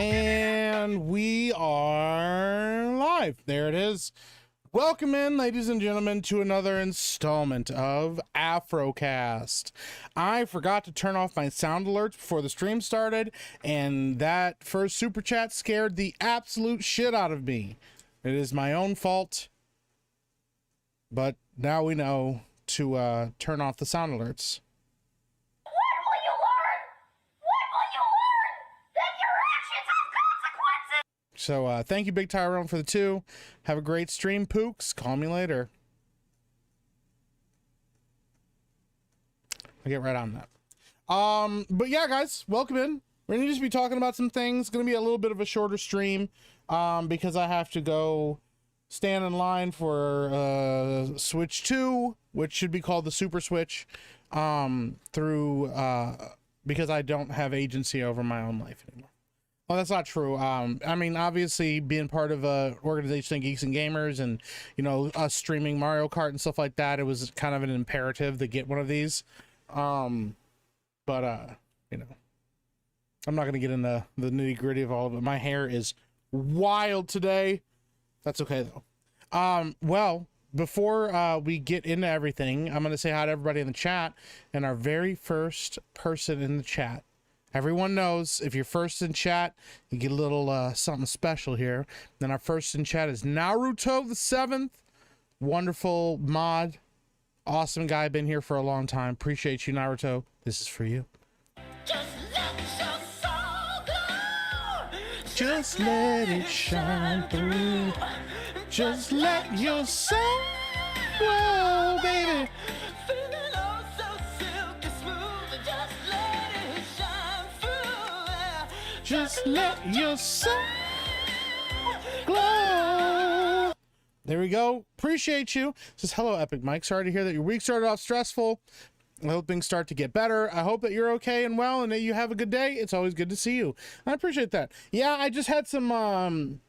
And we are live. There it is. Welcome in, ladies and gentlemen, to another installment of Afrocast. I forgot to turn off my sound alerts before the stream started, and that first super chat scared the absolute shit out of me. It is my own fault, but now we know to turn off the sound alerts. So thank you, Big Tyrone, for the 2. Have a great stream, Pooks. Call me later. I'll get right on that. But yeah, guys, welcome in. We're gonna just be talking about some things. It's gonna be a little bit of a shorter stream because I have to go stand in line for Switch 2, which should be called the Super Switch, through because I don't have agency over my own life anymore. Well, that's not true. I mean, obviously, being part of a organization like Geeks and Gamers and, you know, us streaming Mario Kart and stuff like that, it was kind of an imperative to get one of these. You know, I'm not going to get into the nitty gritty of all of it. My hair is wild today. That's okay, though. Well, before we get into everything, I'm going to say hi to everybody in the chat, and our very first person in the chat. Everyone knows if you're first in chat, you get a little something special here. Then our first in chat is Naruto the 7th. Wonderful mod. Awesome guy. Been here for a long time. Appreciate you, Naruto. This is for you. Just let your soul glow. Just let it shine through. Just let your soul glow, baby. Just let your soul glow. There we go. Appreciate you. Says, hello, Epic Mike. Sorry to hear that your week started off stressful. I hope things start to get better. I hope that you're okay and well and that you have a good day. It's always good to see you. I appreciate that. Yeah, I just had some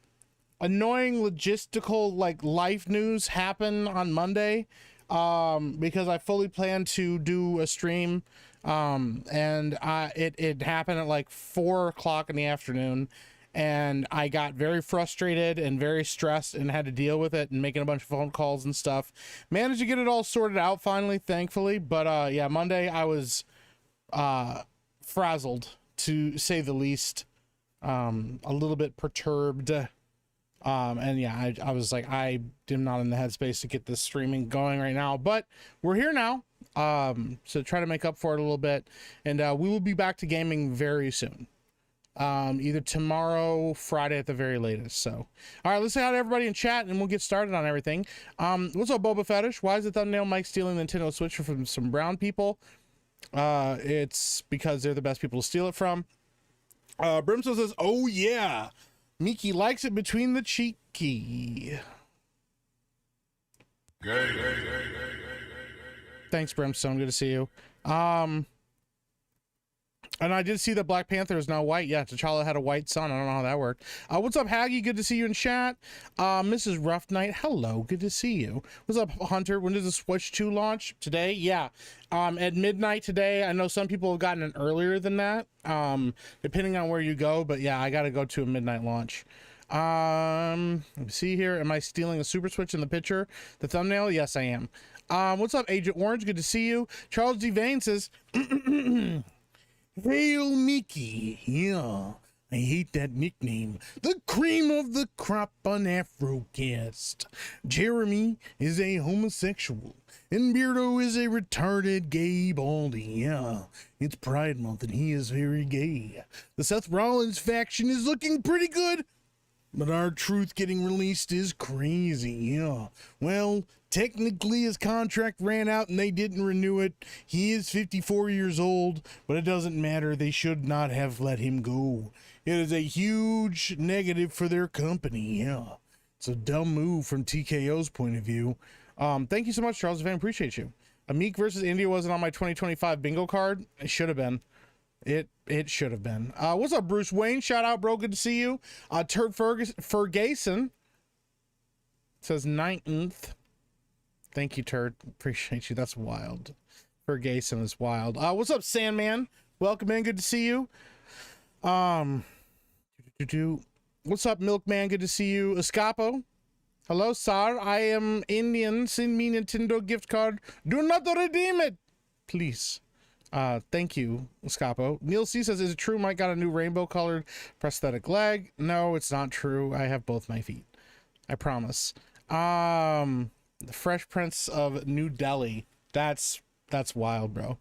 annoying logistical, like, life news happen on Monday because I fully planned to do a stream. It happened at like 4 o'clock in the afternoon, and I got very frustrated and very stressed and had to deal with it and making a bunch of phone calls and stuff. Managed to get it all sorted out finally, thankfully. But yeah, Monday I was frazzled, to say the least, a little bit perturbed. And yeah, I was like, I am not in the headspace to get this streaming going right now, but we're here now. So try to make up for it a little bit, and we will be back to gaming very soon, either tomorrow, Friday at the very latest. So all right, let's say hi to everybody in chat and we'll get started on everything. What's up, Boba Fetish? Why is the thumbnail Mike stealing the Nintendo Switch from some brown people? It's because they're the best people to steal it from. Brimstone says, oh yeah, Miki likes it between the cheeky. Thanks, Brimstone. Good to see you. And I did see that Black Panther is now white. Yeah, T'Challa had a white son. I don't know how that worked. What's up, Haggy? Good to see you in chat. Mrs. Rough Night, hello. Good to see you. What's up, Hunter? When does the Switch 2 launch? Today? Yeah. At midnight today. I know some people have gotten it earlier than that, depending on where you go. But yeah, I got to go to a midnight launch. Let me see here. Am I stealing a Super Switch in the picture? The thumbnail? Yes, I am. What's up, Agent Orange? Good to see you. Charles D. Vane says, Hail Mickey. Yeah, I hate that nickname. The cream of the crop on Afrocast. Jeremy is a homosexual, and Beardo is a retarded gay baldy. Yeah, it's Pride Month, and he is very gay. The Seth Rollins faction is looking pretty good, but our truth getting released is crazy. Yeah, well, technically his contract ran out and they didn't renew it. He is 54 years old, but it doesn't matter. They should not have let him go. It is a huge negative for their company. Yeah, it's a dumb move from TKO's point of view. Thank you so much, Charles Van. Appreciate you. Amik versus India wasn't on my 2025 bingo card. It should have been. It should have been. What's up, Bruce Wayne? Shout out, bro. Good to see you. Turd Ferguson says 19th. Thank you, Turd. Appreciate you. That's wild. Ferguson is wild. What's up, Sandman? Welcome in. Good to see you. What's up, Milkman? Good to see you. Escapo. Hello, sir. I am Indian. Send me Nintendo gift card. Do not redeem it, please. Thank you, Escapo. Neil C says, is it true Mike got a new rainbow colored prosthetic leg? No, it's not true. I have both my feet. I promise. The Fresh Prince of New Delhi. That's wild, bro.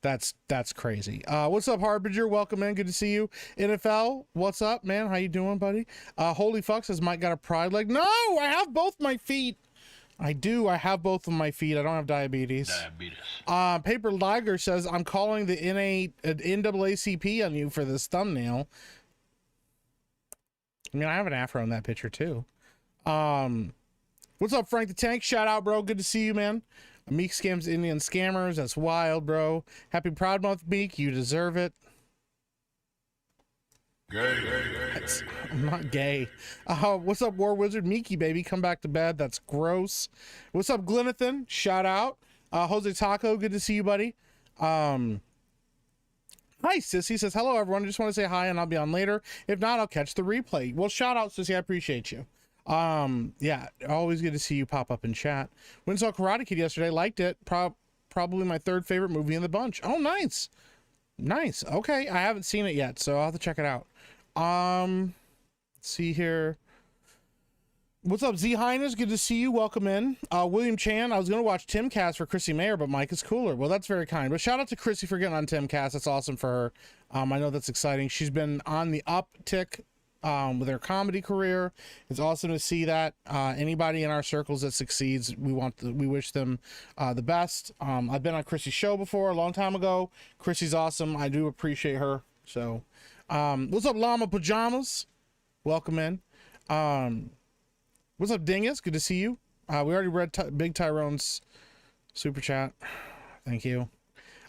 That's crazy. What's up, Harbinger? Welcome in. Good to see you. NFL, what's up, man? How you doing, buddy? Holy fuck says Mike got a pride leg. No, I have both my feet. I do. I have both of my feet. I don't have diabetes. Paper Liger says, I'm calling the NAACP on you for this thumbnail. I mean, I have an afro in that picture too. What's up, Frank the Tank? Shout out, bro. Good to see you, man. Meek scams Indian scammers. That's wild, bro. Happy Proud Month, Meek. You deserve it. I'm not gay. What's up, War Wizard? Meeky, baby. Come back to bed. That's gross. What's up, Glenathan? Shout out. Jose Taco. Good to see you, buddy. Hi, Sissy says, hello, everyone. Just want to say hi and I'll be on later. If not, I'll catch the replay. Well, shout out, Sissy. I appreciate you. Yeah, always good to see you pop up in chat. Went and saw Karate Kid yesterday. Liked it. Probably my third favorite movie in the bunch. Oh, nice. Nice. Okay. I haven't seen it yet, so I'll have to check it out. Let's see here. What's up, Z Highness? Good to see you. Welcome in. William Chan. I was going to watch Timcast for Chrissy Mayer, but Mike is cooler. Well, that's very kind. But shout out to Chrissy for getting on Timcast. That's awesome for her. I know that's exciting. She's been on the uptick with her comedy career. It's awesome to see that. Anybody in our circles that succeeds, we wish them the best. I've been on Chrissy's show before a long time ago. Chrissy's awesome. I do appreciate her. So, what's up, Llama Pajamas? Welcome in. What's up, Dingus? Good to see you. We already read Big Tyrone's super chat. Thank you.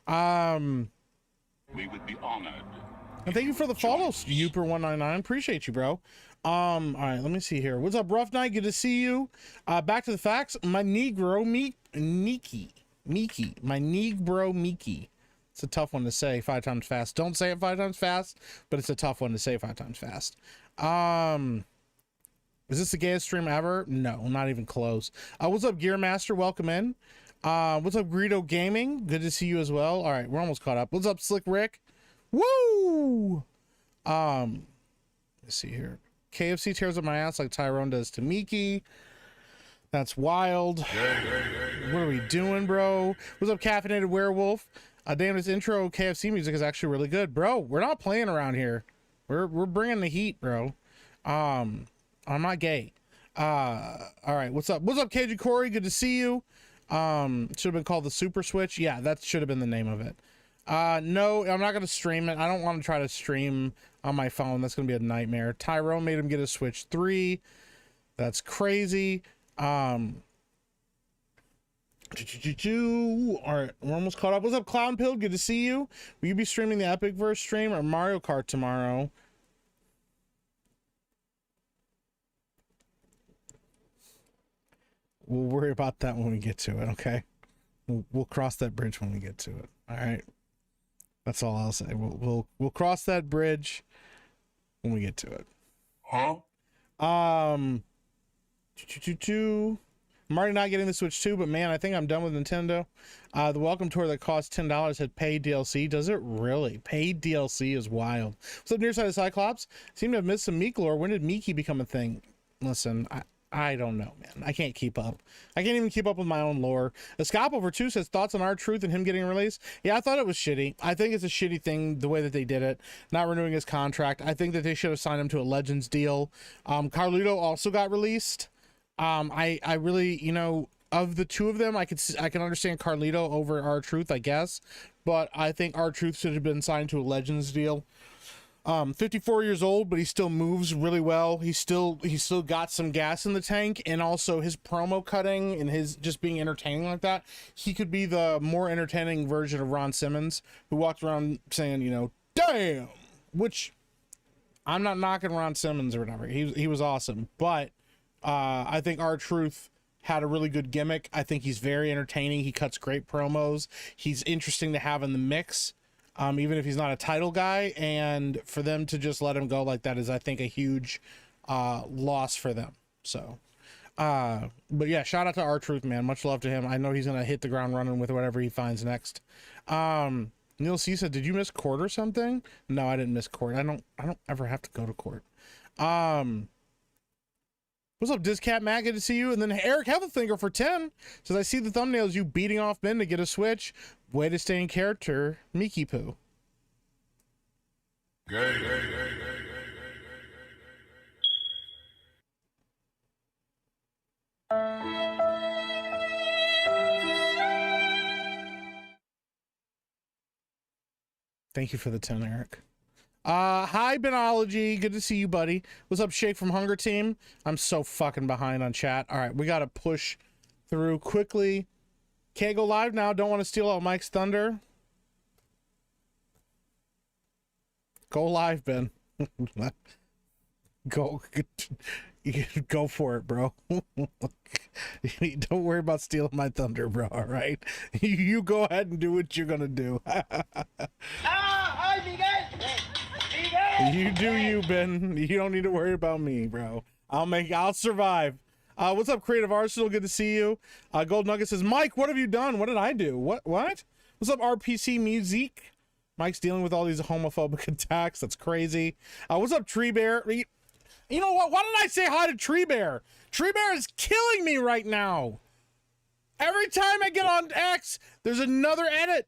We would be honored. And thank you for the follow, Uper199. Appreciate you, bro. All right, let me see here. What's up, Rough Night? Good to see you. Back to the facts. My Negro Miki. My Negro Miki. It's a tough one to say 5 times fast. Don't say it 5 times fast, but it's a tough one to say 5 times fast. Is this the gayest stream ever? No, not even close. What's up, Gearmaster? Welcome in. What's up, Greedo Gaming? Good to see you as well. All right, we're almost caught up. What's up, Slick Rick? Woo! Let's see here. KFC tears up my ass like Tyrone does to Miki. That's wild. What are we doing, bro? What's up, Caffeinated Werewolf? Damn, this intro KFC music is actually really good, bro. We're not playing around here. We're bringing the heat, bro. I'm not gay. All right, what's up? What's up, KJ Corey? Good to see you. Should have been called the Super Switch. Yeah, that should have been the name of it. No, I'm not gonna stream it. I don't want to try to stream on my phone. That's gonna be a nightmare. Tyrone made him get a Switch 3. That's crazy. All right, we're almost caught up. What's up, Clown Pill? Good to see you. Will you be streaming the Epic Verse stream or Mario Kart tomorrow? We'll worry about that when we get to it, okay? We'll cross that bridge when we get to it. All right. That's all I'll say. We'll cross that bridge when we get to it. Huh? I'm already not getting the Switch 2, but man, I think I'm done with Nintendo. The Welcome Tour that cost $10 had paid DLC. Does it really? Paid DLC is wild. What's up, Nearside of Cyclops? Seem to have missed some Meek lore. When did Miki become a thing? Listen, I don't know, man. I can't keep up. I can't even keep up with my own lore. Escape over 2 says, thoughts on R-Truth and him getting released? Yeah, I thought it was shitty. I think it's a shitty thing, the way that they did it. Not renewing his contract. I think that they should have signed him to a Legends deal. Carlito also got released. I really, you know, of the two of them, I can understand Carlito over R-Truth, I guess. But I think R-Truth should have been signed to a Legends deal. 54 years old, but he still moves really well. He's still got some gas in the tank, and also his promo cutting and his just being entertaining like that. He could be the more entertaining version of Ron Simmons, who walked around saying, you know, damn, which I'm not knocking Ron Simmons or whatever. He was awesome, but I think R-Truth had a really good gimmick. I think he's very entertaining. He cuts great promos. He's interesting to have in the mix. even if he's not a title guy, and for them to just let him go like that is, I think, a huge loss for them. So, but yeah, shout out to R-Truth, man. Much love to him. I know he's gonna hit the ground running with whatever he finds next. Neil C said, "Did you miss court or something?" No, I didn't miss court. I don't ever have to go to court. What's up, Discat Matt? Good to see you. And then Eric Heatherfinger for 10 says, "I see the thumbnails, you beating off Ben to get a switch. Way to stay in character, Miki Poo." Thank you for the 10, Eric. Hi, Benology. Good to see you, buddy. What's up, Shake from Hunger Team? I'm so fucking behind on chat. All right, we got to push through quickly. Can't go live now. Don't want to steal out Mike's thunder. Go live, Ben. Go for it, bro. Don't worry about stealing my thunder, bro. All right, you go ahead and do what you're gonna do. You do you, Ben. You don't need to worry about me, bro. I'll survive. What's up, Creative Arsenal? Good to see you. Gold Nugget says, "Mike, what have you done? What did I do? What? What's up, RPC Music?" Mike's dealing with all these homophobic attacks. That's crazy. What's up, Tree Bear? You know what? Why did I say hi to Tree Bear? Tree Bear is killing me right now. Every time I get on X, there's another edit.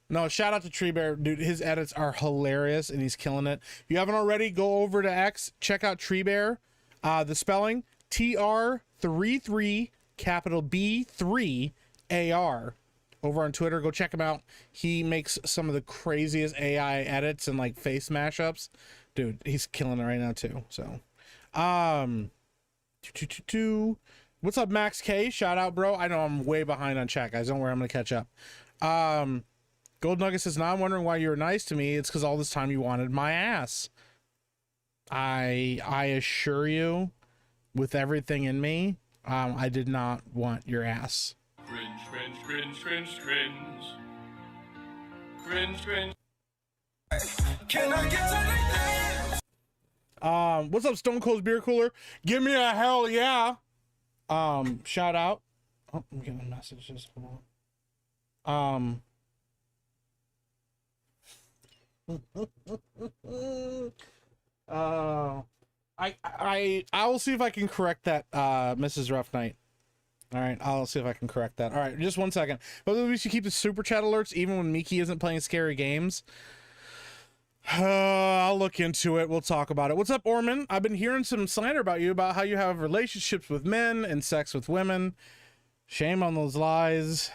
No, shout out to Tree Bear, dude. His edits are hilarious and he's killing it. If you haven't already, go over to X, check out Tree Bear. The spelling TR33 capital B3AR. Over on Twitter, go check him out. He makes some of the craziest AI edits and like face mashups. Dude, he's killing it right now too. So, what's up, Max K? Shout out, bro. I know I'm way behind on chat, guys. Don't worry, I'm gonna catch up. Gold Nugget says, "Now I'm wondering why you were nice to me. It's because all this time you wanted my ass." I assure you, with everything in me, I did not want your ass. Cringe, cringe, cringe, cringe, cringe. Cringe, cringe. Can I get anything? What's up, Stone Cold's Beer Cooler? Give me a hell yeah. Shout out. Oh, I'm getting messages. Hold on. I will see if I can correct that, Mrs. Rough Night. All right, I'll see if I can correct that. All right, just 1 second. But we should keep the super chat alerts even when Miki isn't playing scary games. I'll look into it. We'll talk about it. What's up, Orman? I've been hearing some slander about you, about how you have relationships with men and sex with women. Shame on those lies.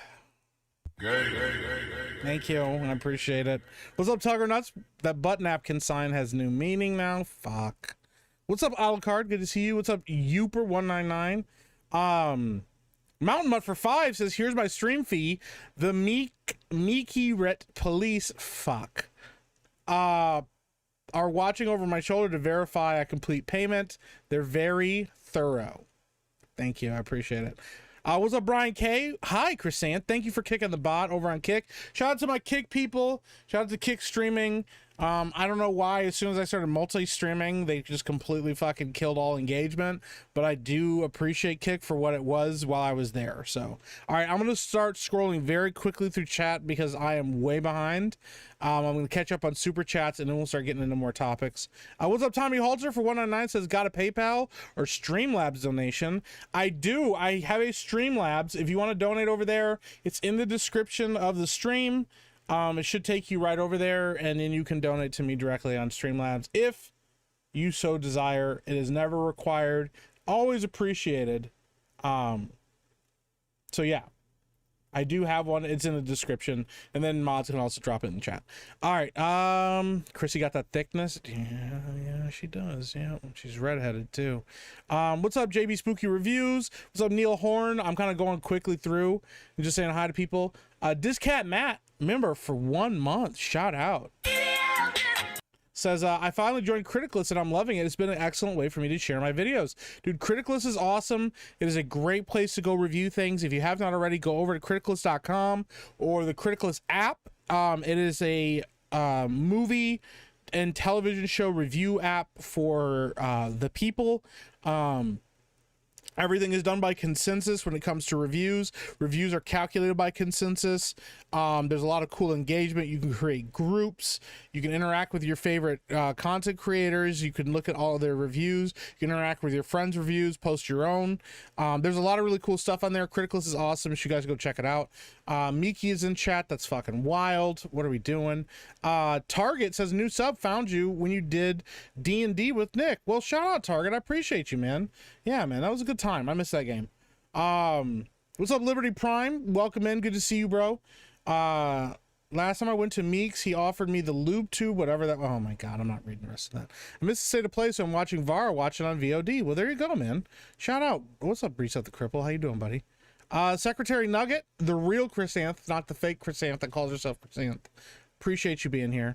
Thank you. I appreciate it. What's up, Tugger Nuts? That butt napkin sign has new meaning now. Fuck. What's up, Alucard? Good to see you. What's up, Youper199? Mountain Mutt for 5 says, "Here's my stream fee. The Miki Ret police fuck are watching over my shoulder to verify a complete payment. They're very thorough." Thank you. I appreciate it. What's up, Brian K? Hi, Chrisant. Thank you for kicking the bot over on Kick. Shout out to my Kick people. Shout out to Kick Streaming. I don't know why, as soon as I started multi-streaming, they just completely fucking killed all engagement, but I do appreciate Kick for what it was while I was there. So, all right, I'm going to start scrolling very quickly through chat because I am way behind. I'm going to catch up on super chats and then we'll start getting into more topics. What's up, Tommy Halter for 199 says, "Got a PayPal or Streamlabs donation?" I do. I have a Streamlabs. If you want to donate over there, it's in the description of the stream. It should take you right over there, and then you can donate to me directly on Streamlabs if you so desire. It is never required, always appreciated. So yeah, I do have one. It's in the description, and then mods can also drop it in the chat. All right, Chrissy got that thickness. Yeah, she does. Yeah, she's redheaded too. What's up, JB Spooky Reviews? What's up, Neil Horn? I'm kind of going quickly through and just saying hi to people. Discat Matt, member for 1 month. Shout out. Says, "I finally joined Criticus and I'm loving it. It's been an excellent way for me to share my videos." Dude, Criticus is awesome. It is a great place to go review things. If you have not already, go over to criticus.com or the Criticus app. It is a movie and television show review app for the people. Everything is done by consensus when it comes to reviews. Reviews are calculated by consensus. There's a lot of cool engagement. You can create groups. You can interact with your favorite content creators. You can look at all of their reviews. You can interact with your friends' reviews, post your own. There's a lot of really cool stuff on there. Criticus is awesome. You should guys go check it out. Miki is in chat. That's fucking wild. What are we doing? Target says, new sub, found you when you did D&D with Nick. Well, shout out, Target. I appreciate you, man. Yeah, man, that was a good time. I missed that game. What's up, Liberty Prime? Welcome in. Good to see you, bro. Last time I went to Meeks, he offered me the lube tube, whatever that. Oh my god, I'm not reading the rest of that. I missed the state of play, so I'm watching Vara watch it on VOD. Well, there you go, man. Shout out. What's up, Reset the Cripple? How you doing, buddy? Secretary Nugget, the real Chrysanth, not the fake Chrysanth that calls herself Chrysanth. Appreciate you being here.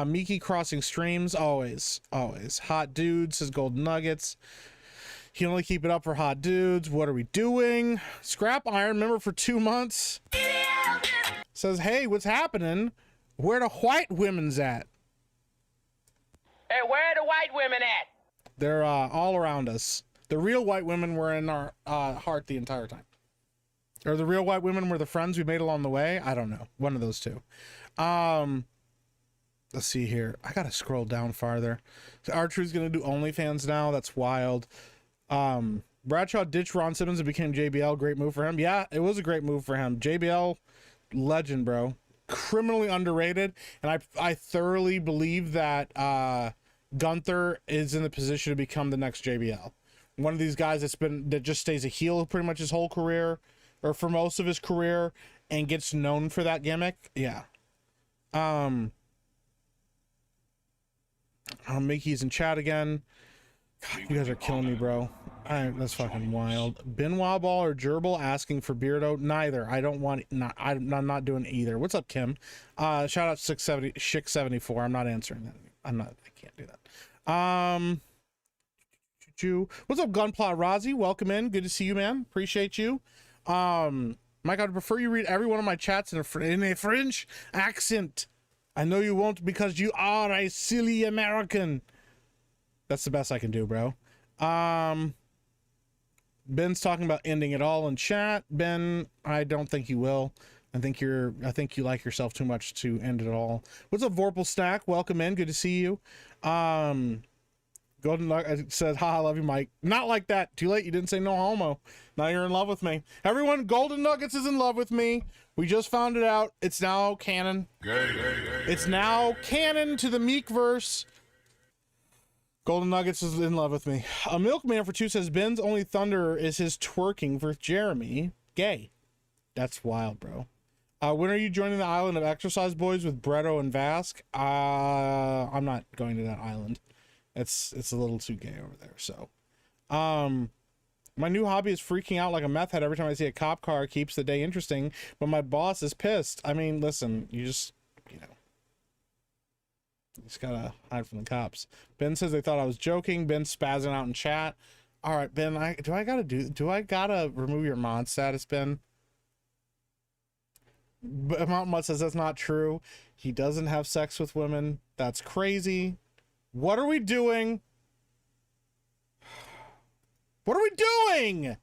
Miki crossing streams, always. Hot Dude says Golden Nuggets. He only keep it up for hot dudes. What are we doing? Scrap Iron, member for 2 months. Says, hey, what's happening? Where the white women's at? Hey, where are the white women at? They're all around us. The real white women were in our heart the entire time. Or the real white women were the friends we made along the way. I don't know. One of those two. Let's see here. I gotta scroll down farther. So R-Truth's gonna do OnlyFans now. That's wild. Bradshaw ditched Ron Simmons and became JBL. Great move for him. Yeah, it was a great move for him. JBL, legend, bro. Criminally underrated. And I thoroughly believe that Gunther is in the position to become the next JBL. One of these guys that just stays a heel pretty much his whole career, or for most of his career, and gets known for that gimmick. Yeah. Mickey's in chat again. God, you guys are killing me, bro. That's fucking wild. Benoit Ball or Gerbil asking for Beardo? Neither. I don't want. I'm not doing either. What's up, Kim? Shout out 674. I'm not answering that. I can't do that. What's up, Gunpla Razi? Welcome in. Good to see you, man. Appreciate you. Mike, I'd prefer you read every one of my chats in a French accent. I know you won't because you are a silly American. That's the best I can do, bro. Ben's talking about ending it all in chat. Ben, I don't think you will. I think you like yourself too much to end it all. What's up, Vorpal Stack? Welcome in. Good to see you. Golden Nugget said, "Ha, I love you, Mike." Not like that. Too late. You didn't say no homo. Now you're in love with me. Everyone, Golden Nuggets is in love with me. We just found it out. It's now canon. It's now canon to the Meekverse. Golden Nuggets is in love with me. A Milkman for 2 says, Ben's only thunder is his twerking for Jeremy. Gay. That's wild, bro. When are you joining the island of Exercise Boys with Beardo and Vask? I'm not going to that island. It's a little too gay over there. So, my new hobby is freaking out like a meth head every time I see a cop car. Keeps the day interesting, but my boss is pissed. I mean, listen, you just gotta hide from the cops. Ben says they thought I was joking. Ben spazzing out in chat. All right, Ben, do I gotta remove your mod status, Ben? Mountain Mutt says that's not true. He doesn't have sex with women. That's crazy. What are we doing? What are we doing?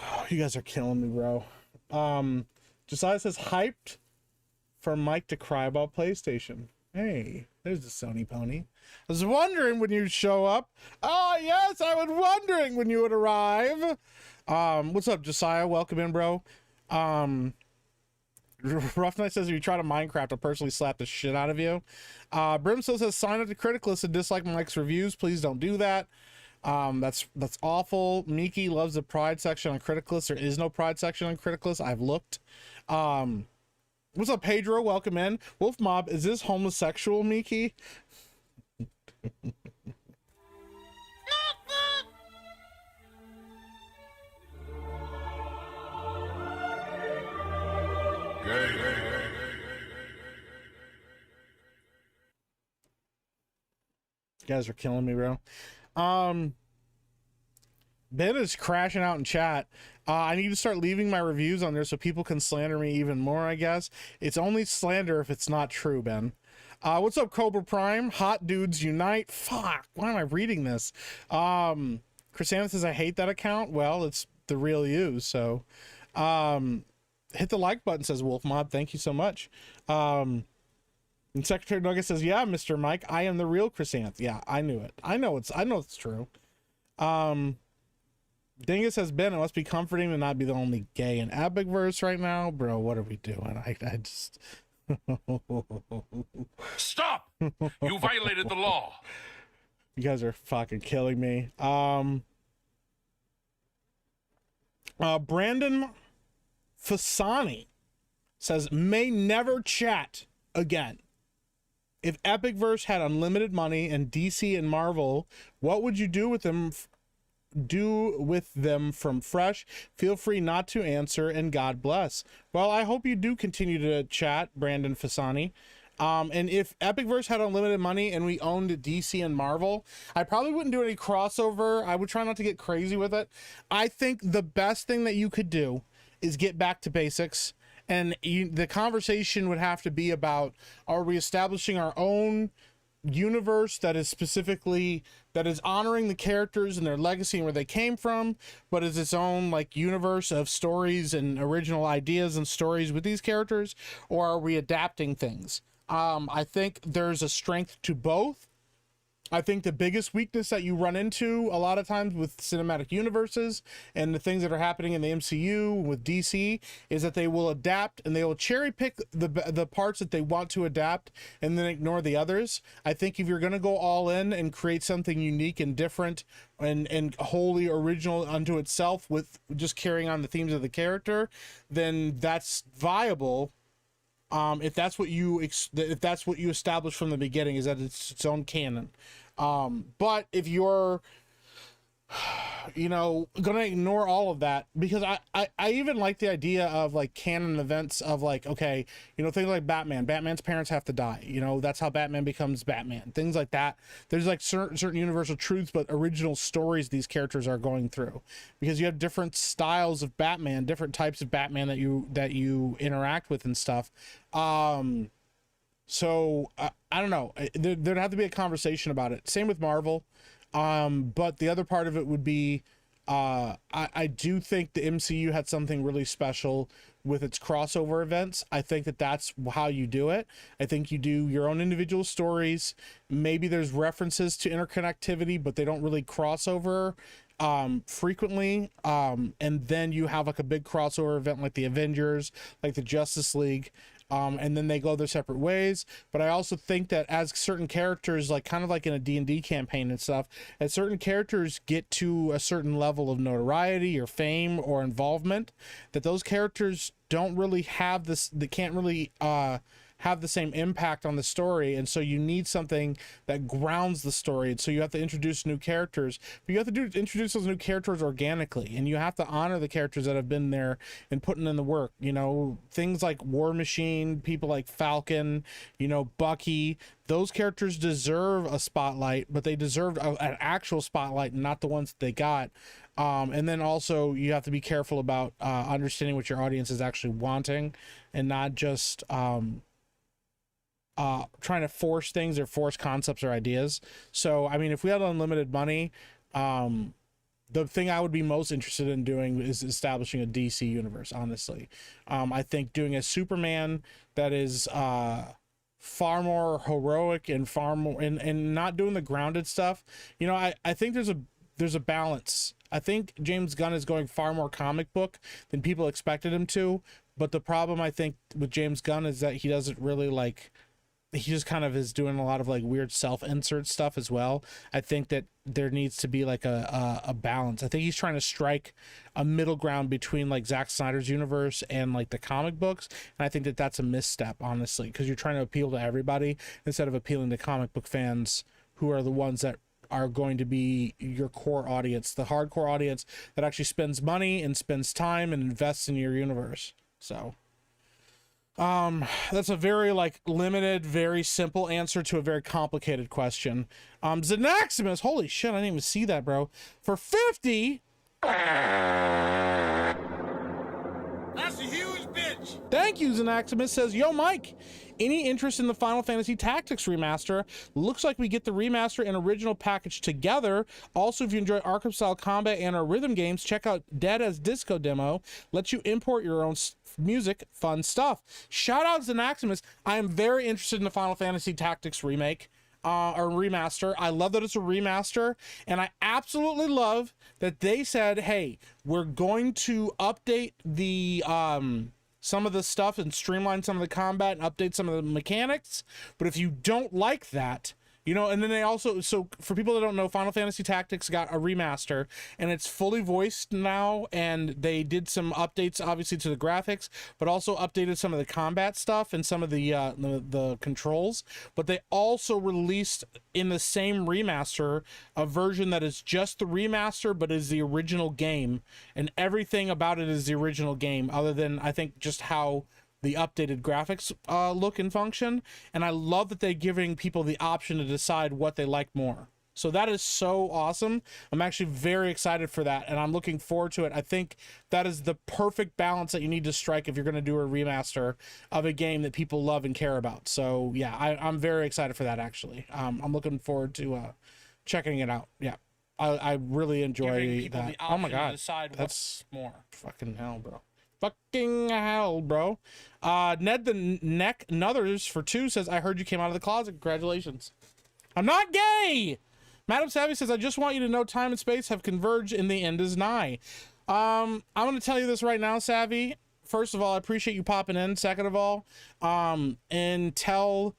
Oh, you guys are killing me, bro. Josiah says hyped for Mike to cry about PlayStation. Hey, there's the Sony pony. I was wondering when you'd show up. Oh, yes, I was wondering when you would arrive. What's up, Josiah? Welcome in, bro. Rough Night says if you try to Minecraft, I'll personally slap the shit out of you. Brimstone says sign up to Criticus and dislike Mike's reviews. Please don't do that. That's awful. Miki loves the pride section on Criticus. There is no pride section on Criticus. I've looked. What's up, Pedro? Welcome in. Wolf Mob, is this homosexual, Miki? You guys are killing me, bro. Ben is crashing out in chat. I need to start leaving my reviews on there so people can slander me even more, I guess. It's only slander if it's not true, Ben. What's up, Cobra Prime? Hot dudes unite. Fuck, why am I reading this? Chrysanthemum says, I hate that account. Well, it's the real you, so. Hit the like button, says Wolf Mob. Thank you so much. And Secretary Nugget says, yeah, Mr. Mike, I am the real Chrysanthemum. Yeah, I knew it. I know it's true. Dingus says, Ben, it must be comforting to not be the only gay in Epic Verse right now. Bro, what are we doing? I just... Stop! You violated the law. You guys are fucking killing me. Brandon Fasani says, may never chat again. If Epic Verse had unlimited money and DC and Marvel, what would you do with them? From Fresh? Feel free not to answer, and God bless. Well, I hope you do continue to chat, Brandon Fasani. And if Epicverse had unlimited money and we owned DC and Marvel, I probably wouldn't do any crossover. I would try not to get crazy with it. I think the best thing that you could do is get back to basics. And the conversation would have to be about, are we establishing our own universe that is honoring the characters and their legacy and where they came from, but is its own like universe of stories and original ideas and stories with these characters, or are we adapting things? I think there's a strength to both. I think the biggest weakness that you run into a lot of times with cinematic universes and the things that are happening in the MCU with DC is that they will adapt and they will cherry pick the parts that they want to adapt and then ignore the others. I think if you're going to go all in and create something unique and different and wholly original unto itself with just carrying on the themes of the character, then that's viable. If that's what you establish from the beginning, is that it's its own canon. But if you're gonna ignore all of that, because I even like the idea of like canon events of like, okay, things like Batman's parents have to die, that's how Batman becomes Batman, things like that. There's like certain universal truths, but original stories these characters are going through, because you have different styles of Batman, different types of Batman that you interact with and stuff. So I don't know, there'd have to be a conversation about it. Same with Marvel. But the other part of it would be, I do think the MCU had something really special with its crossover events. I think that's how you do it. I think you do your own individual stories. Maybe there's references to interconnectivity, but they don't really cross over frequently. And then you have like a big crossover event like the Avengers, like the Justice League. And then they go their separate ways. But I also think that as certain characters, like kind of like in a D&D campaign and stuff, as certain characters get to a certain level of notoriety or fame or involvement, that those characters don't really have this, they can't really have the same impact on the story, and so you need something that grounds the story, and so you have to introduce new characters, but you have to introduce those new characters organically, and you have to honor the characters that have been there and putting in the work. Things like War Machine, people like Falcon, Bucky, those characters deserve a spotlight, but they deserve an actual spotlight, not the ones that they got. And then also you have to be careful about understanding what your audience is actually wanting, and not just trying to force things or force concepts or ideas. So, I mean, if we had unlimited money, the thing I would be most interested in doing is establishing a DC universe, honestly. I think doing a Superman that is far more heroic and far more, and not doing the grounded stuff. I think there's a balance. I think James Gunn is going far more comic book than people expected him to. But the problem, I think, with James Gunn is that he doesn't really he just kind of is doing a lot of like weird self-insert stuff as well. I think that there needs to be like a balance. I think he's trying to strike a middle ground between like Zack Snyder's universe and like the comic books. And I think that that's a misstep, honestly, because you're trying to appeal to everybody instead of appealing to comic book fans, who are the ones that are going to be your core audience, the hardcore audience that actually spends money and spends time and invests in your universe. So that's a very limited, very simple answer to a very complicated question. Xanaximus, holy shit, I didn't even see that, bro. For 50 That's a huge bitch. Thank you, Xanaximus says, yo, Mike, any interest in the Final Fantasy Tactics remaster? Looks like we get the remaster and original package together. Also, if you enjoy Arkham-style combat and our rhythm games, check out Dead as Disco demo. Lets you import your own music, fun stuff. Shout out Xanaximus. I am very interested in the Final Fantasy Tactics remake. Or remaster. I love that it's a remaster, and I absolutely love that they said, hey, we're going to update the some of the stuff and streamline some of the combat and update some of the mechanics, but if you don't like that, you know. And then they also, so for people that don't know, Final Fantasy Tactics got a remaster and it's fully voiced now, and they did some updates obviously to the graphics, but also updated some of the combat stuff and some of the controls. But they also released in the same remaster a version that is just the remaster but is the original game, and everything about it is the original game other than I think just how the updated graphics look and function. And I love that they're giving people the option to decide what they like more. So that is so awesome. I'm actually very excited for that, and I'm looking forward to it. I think that is the perfect balance that you need to strike if you're going to do a remaster of a game that people love and care about. So yeah, I'm very excited for that, actually. I'm looking forward to checking it out. Yeah, I really enjoy that. Oh my god, that's more fucking hell, bro. Fucking hell, bro. Ned the Neck Nuthers for 2 says, I heard you came out of the closet. Congratulations. I'm not gay. Madam Savvy says, I just want you to know time and space have converged and the end is nigh. I'm going to tell you this right now, Savvy. First of all, I appreciate you popping in. Second of all, until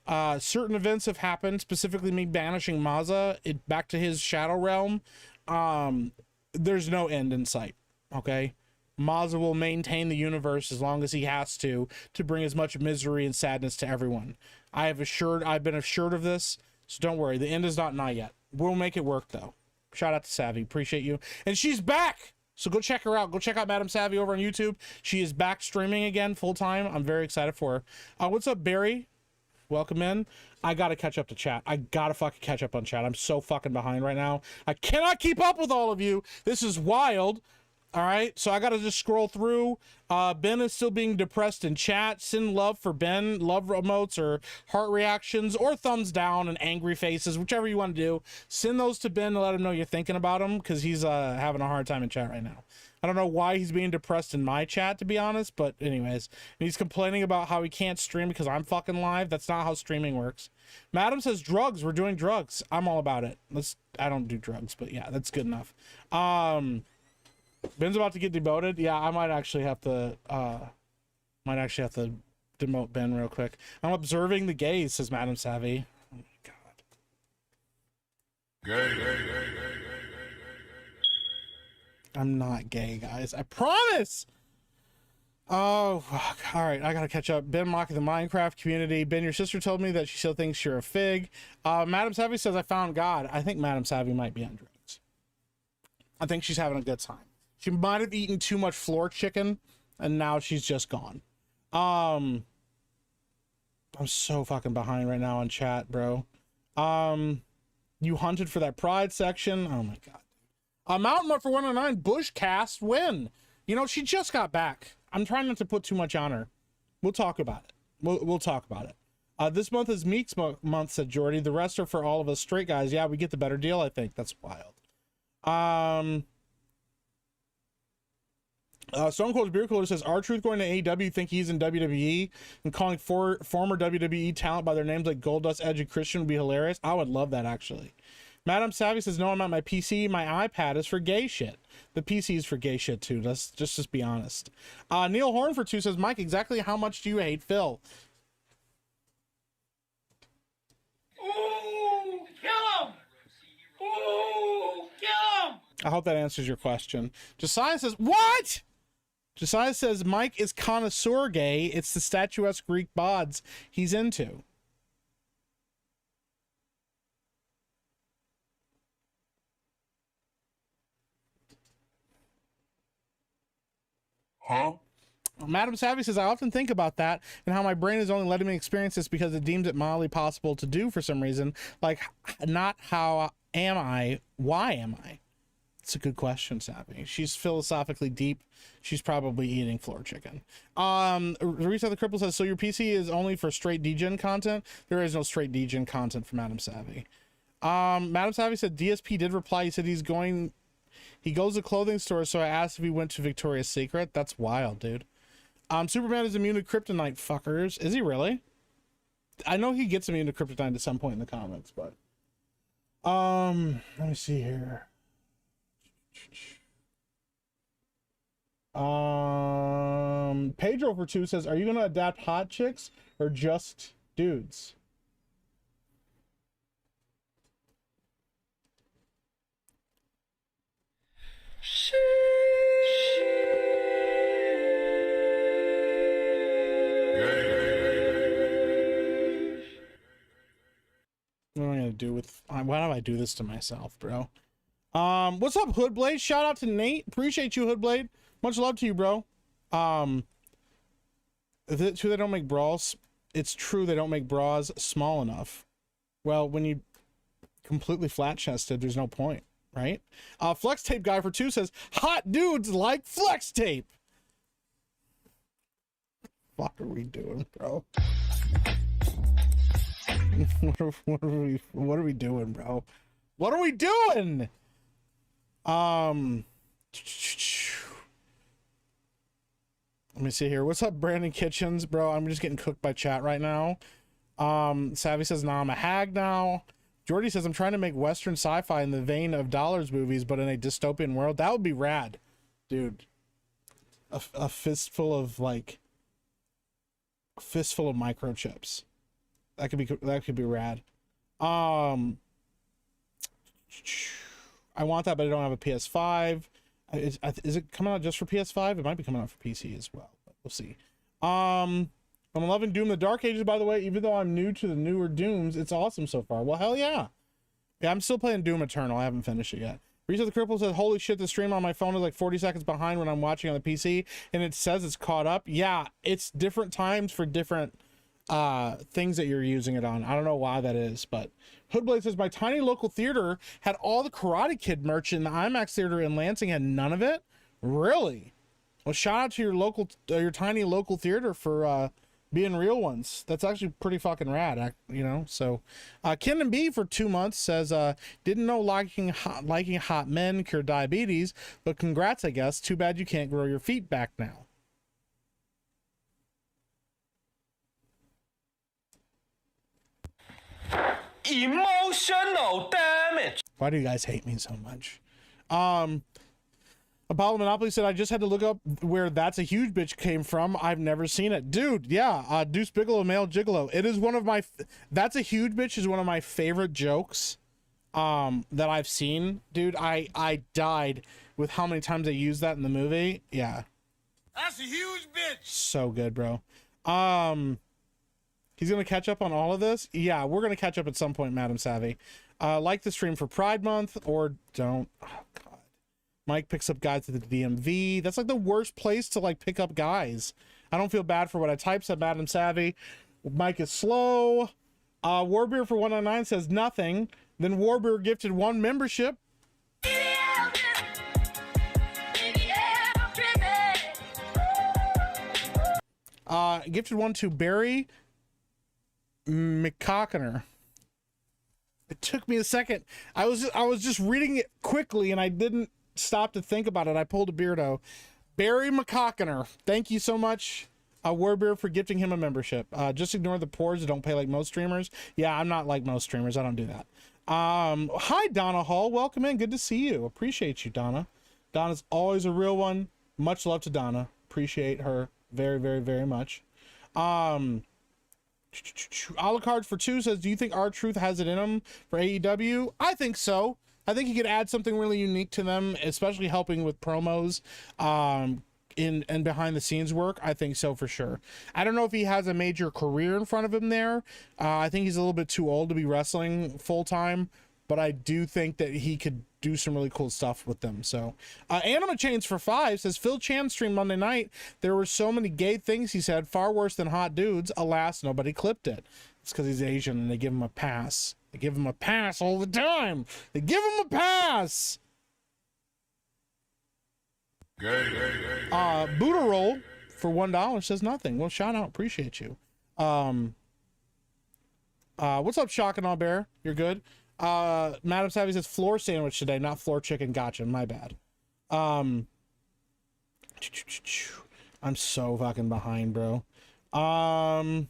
certain events have happened, specifically me banishing Maza back to his shadow realm, there's no end in sight, okay? Maza will maintain the universe as long as he has to bring as much misery and sadness to everyone. I've been assured of this, so don't worry. The end is not nigh yet. We'll make it work, though. Shout out to Savvy. Appreciate you. And she's back! So go check her out. Go check out Madam Savvy over on YouTube. She is back streaming again full-time. I'm very excited for her. What's up, Barry? Welcome in. I gotta catch up to chat. I gotta fucking catch up on chat. I'm so fucking behind right now. I cannot keep up with all of you. This is wild. All right, so I gotta just scroll through. Ben is still being depressed in chat. Send love for Ben, love emotes or heart reactions or thumbs down and angry faces, whichever you want to do. Send those to Ben to let him know you're thinking about him, because he's having a hard time in chat right now. I don't know why he's being depressed in my chat, to be honest, but anyways. And he's complaining about how he can't stream because I'm fucking live. That's not how streaming works. Madam says drugs. We're doing drugs. I'm all about it. I don't do drugs, but yeah, that's good enough. Ben's about to get demoted. Yeah, I might actually have to demote Ben real quick. I'm observing the gays, says Madam Savvy. Oh my god. I'm not gay, guys. I promise. Oh, fuck. All right, I gotta catch up. Ben mocking the Minecraft community. Ben, your sister told me that she still thinks you're a fig. Madam Savvy says, I found God. I think Madam Savvy might be on drugs. I think she's having a good time. She might have eaten too much floor chicken, and now she's just gone. I'm so fucking behind right now on chat, bro. You hunted for that pride section. Oh my god. Mountain up for 109. Bush cast win. You know, she just got back. I'm trying not to put too much on her. We'll talk about it. We'll talk about it. This month is Meek's month, said Jordy. The rest are for all of us straight guys. Yeah, we get the better deal, I think. That's wild. Stone Cold Beer Cooler says, R-Truth going to AEW, think he's in WWE, and calling former WWE talent by their names like Goldust, Edge, and Christian would be hilarious. I would love that, actually. Madam Savvy says, no, I'm at my PC. My iPad is for gay shit. The PC is for gay shit, too. Let's just be honest. Neil Horn for 2 says, Mike, exactly how much do you hate Phil? Ooh, kill him! Ooh, kill him! I hope that answers your question. Josiah says, what? Josiah says, Mike is connoisseur gay. It's the statuesque Greek bods he's into. Huh? Madam Savvy says, I often think about that and how my brain is only letting me experience this because it deems it mildly possible to do for some reason. Like, not how am I, why am I? It's a good question, Savvy. She's philosophically deep. She's probably eating floor chicken. Reset the Cripple says, so your PC is only for straight degen content? There is no straight degen content from Madam Savvy. Madam Savvy said DSP did reply. He said he goes to clothing stores, so I asked if he went to Victoria's Secret. That's wild, dude. Superman is immune to kryptonite, fuckers. Is he really? I know he gets immune to kryptonite at some point in the comics, but let me see here. Pedro for 2 says, are you gonna adapt hot chicks or just dudes? What am I gonna do with, why do I do this to myself, bro? What's up, Hoodblade? Shout out to Nate. Appreciate you, Hoodblade. Much love to you, bro. It's true they don't make bras. It's true they don't make bras small enough. Well, when you completely flat chested, there's no point, right? Flex Tape Guy for 2 says, hot dudes like flex tape. What are we doing, bro? what are we doing, bro? What are we doing? Let me see here. What's up, Brandon Kitchens, bro? I'm just getting cooked by chat right now. Savvy says, nah, I'm a hag now. Jordy says, I'm trying to make Western sci-fi in the vein of Dollars movies, but in a dystopian world. That would be rad, dude. A fistful of microchips. That could be rad. I want that, but I don't have a PS5. Is it coming out just for PS5? It might be coming out for PC as well, but we'll see. I'm loving Doom the Dark Ages, by the way. Even though I'm new to the newer Dooms, it's awesome so far. Well, hell yeah. Yeah, I'm still playing Doom Eternal. I haven't finished it yet. Reset the Cripple says, holy shit, the stream on my phone is like 40 seconds behind when I'm watching on the PC, and it says it's caught up. Yeah, it's different times for different things that you're using it on. I don't know why that is, but Hoodblade says, my tiny local theater had all the Karate Kid merch, and the IMAX theater in Lansing had none of it. Really? Well, shout out to your tiny local theater for being real ones. That's actually pretty fucking rad, you know. So Ken and B for 2 months says, didn't know liking hot men cure diabetes, but congrats, I guess. Too bad you can't grow your feet back now. Emotional damage. Why do you guys hate me so much? Apollo Monopoly said, I just had to look up where That's a Huge Bitch came from. I've never seen it. Dude, yeah. Deuce Bigelow, Male Gigolo. It is one of my... That's a Huge Bitch is one of my favorite jokes that I've seen. Dude, I died with how many times they used that in the movie. Yeah. That's a huge bitch. So good, bro. He's going to catch up on all of this. Yeah, we're going to catch up at some point, Madam Savvy. Like the stream for Pride Month or don't. Oh, God. Mike picks up guys at the DMV. That's like the worst place to like pick up guys. I don't feel bad for what I type, said Madam Savvy. Mike is slow. Warbeer for 199 says nothing. Then Warbeer gifted 1 membership. Gifted 1 to Barry McCockiner. It took me a second. I was just reading it quickly and I didn't stop to think about it. I pulled a Beardo. Barry McCockiner. Thank you so much, Warbeer, for gifting him a membership. Just ignore the pores that don't pay like most streamers. Yeah, I'm not like most streamers. I don't do that. Hi, Donna Hall. Welcome in. Good to see you. Appreciate you, Donna. Donna's always a real one. Much love to Donna. Appreciate her very, very, very much. Alucard for 2 says, do you think R-Truth has it in him for AEW? I think so. I think he could add something really unique to them, especially helping with promos in and behind the scenes work. I think so for sure. I don't know if he has a major career in front of him there. I think he's a little bit too old to be wrestling full time, but I do think that he could do some really cool stuff with them. So Anima Chains for 5 says, Phil Chan streamed Monday night. There were so many gay things he said, far worse than hot dudes. Alas, nobody clipped it. It's because he's Asian and they give him a pass. They give him a pass all the time. They give him a pass. Buddha roll for $1 says nothing. Well, shout out, appreciate you. What's up, Shock and All Bear? You're good. Madam Savvy says floor sandwich today, not floor chicken. Gotcha, my bad. I'm so fucking behind, bro. Nestor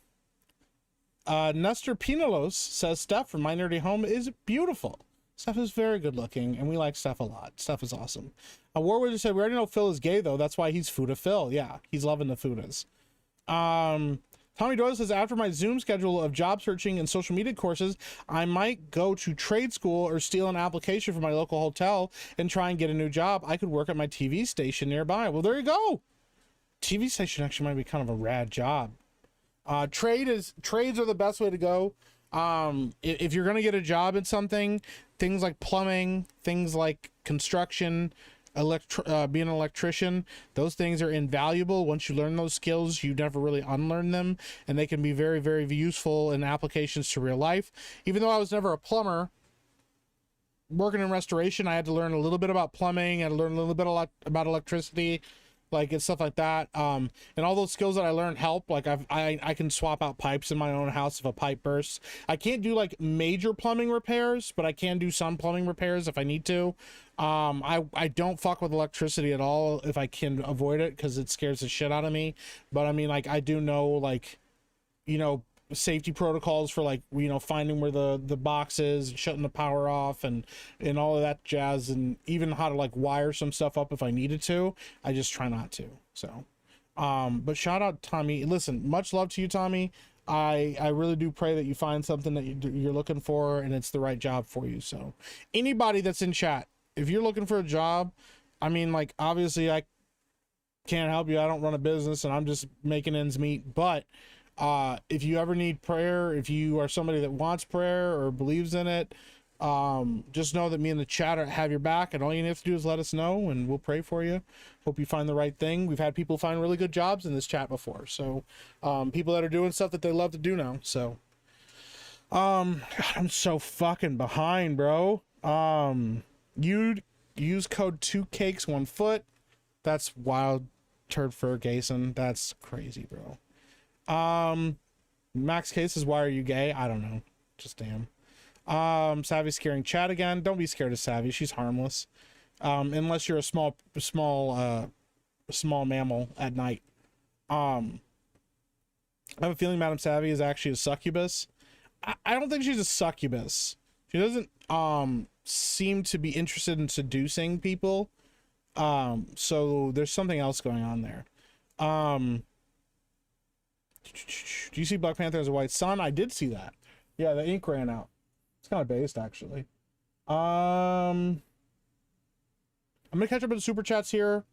Pinalos says Steph from My Nerdy Home is beautiful. Steph is very good looking, and we like Steph a lot. Steph is awesome. Warwizard said, we already know Phil is gay, though. That's why he's Fuda Phil. Yeah, he's loving the Fudas. Tommy Doyle says, after my Zoom schedule of job searching and social media courses, I might go to trade school or steal an application from my local hotel and try and get a new job. I could work at my TV station nearby. Well, there you go. TV station actually might be kind of a rad job. Trades are the best way to go. If you're going to get a job in something, things like plumbing, things like construction, being an electrician, those things are invaluable. Once you learn those skills, you never really unlearn them, and they can be very, very useful in applications to real life. Even though I was never a plumber, working in restoration, I had to learn a little bit about plumbing. I had to learn a little bit about electricity, like and stuff like that. And all those skills that I learned help. Like I can swap out pipes in my own house if a pipe bursts. I can't do like major plumbing repairs, but I can do some plumbing repairs if I need to. I don't fuck with electricity at all if I can avoid it, because it scares the shit out of me. But I mean, like, I do know, like, you know, safety protocols for, like, you know, finding where the box is and shutting the power off and all of that jazz, and even how to like wire some stuff up if I needed to. I just try not to. So but shout out Tommy. Listen, much love to you, Tommy. I really do pray that you find something that you're looking for and it's the right job for you. So anybody that's in chat, if you're looking for a job, I mean, like, obviously I can't help you. I don't run a business and I'm just making ends meet. But if you ever need prayer, if you are somebody that wants prayer or believes in it, just know that me and the chat have your back, and all you have to do is let us know and we'll pray for you. Hope you find the right thing. We've had people find really good jobs in this chat before. So people that are doing stuff that they love to do now. So God, I'm so fucking behind, bro. You'd use code 2cakes1foot. That's wild turd for Gason. That's crazy, bro. Max Case is, why are you gay? I don't know. Just damn. Savvy's scaring chat again. Don't be scared of Savvy. She's harmless. Unless you're a small mammal at night. I have a feeling Madam Savvy is actually a succubus. I don't think she's a succubus. She doesn't seem to be interested in seducing people. So there's something else going on there. Do you see Black Panther as a white sun? I did see that. Yeah, the ink ran out. It's kind of based, actually. I'm gonna catch up with the super chats here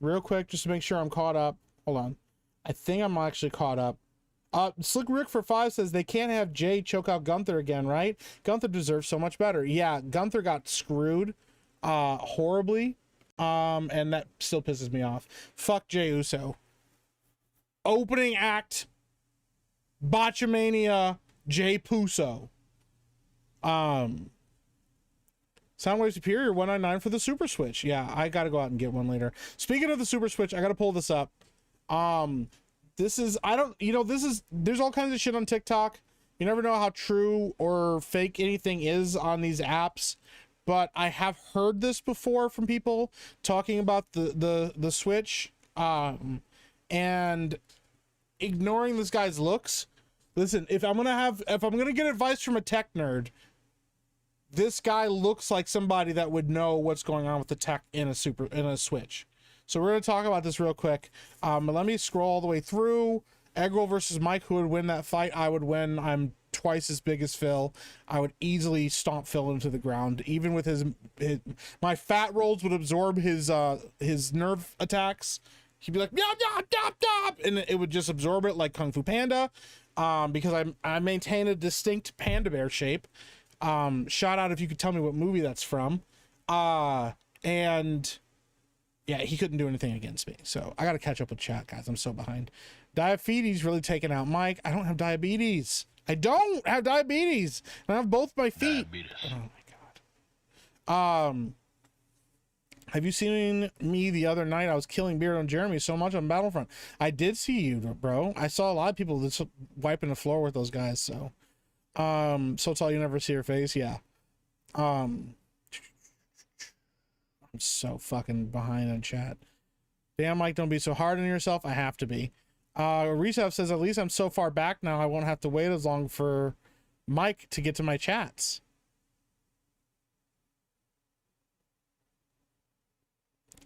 real quick just to make sure I'm caught up. Hold on. I think I'm actually caught up. Slick Rick for 5 says they can't have Jay choke out Gunther again, right? Gunther deserves so much better. Yeah, Gunther got screwed horribly. And that still pisses me off. Fuck Jey Uso. Opening act, Botchamania, Jay Puso. Soundwave Superior 199 for the Super Switch. Yeah, I gotta go out and get one later. Speaking of the Super Switch, I gotta pull this up. This is, there's all kinds of shit on TikTok. You never know how true or fake anything is on these apps, but I have heard this before from people talking about the Switch, and ignoring this guy's looks. Listen, if I'm gonna get advice from a tech nerd, this guy looks like somebody that would know what's going on with the tech in a Switch. So we're gonna talk about this real quick. Let me scroll all the way through. Eggroll versus Mike, who would win that fight? I would win. I'm twice as big as Phil. I would easily stomp Phil into the ground. Even with my fat rolls would absorb his nerve attacks. He'd be like, yop, yop, yop, yop, and it would just absorb it like Kung Fu Panda. Because I maintain a distinct panda bear shape. Shout out if you could tell me what movie that's from. And yeah, he couldn't do anything against me. So I got to catch up with chat, guys. I'm so behind. Diabetes really taking out Mike. I don't have diabetes. I don't have diabetes. I have both my feet. Diabetes. Oh my God. Have you seen me the other night? I was killing Beardo and Jeremy so much on Battlefront. I did see you, bro. I saw a lot of people that's wiping the floor with those guys. So, so it's all you never see her face. Yeah. I'm so fucking behind on chat. Damn, Mike, don't be so hard on yourself. I have to be. Resef says, at least I'm so far back now, I won't have to wait as long for Mike to get to my chats.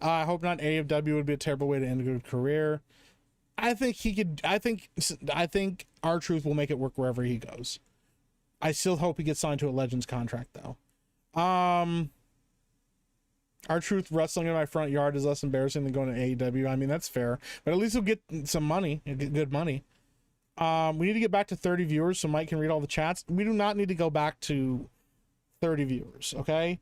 I hope not. AFW would be a terrible way to end a good career. I think he could. I think R-Truth will make it work wherever he goes. I still hope he gets signed to a Legends contract, though. R-Truth wrestling in my front yard is less embarrassing than going to AEW. I mean, that's fair, but at least he'll get some money, good money. We need to get back to 30 viewers so Mike can read all the chats. We do not need to go back to 30 viewers, okay?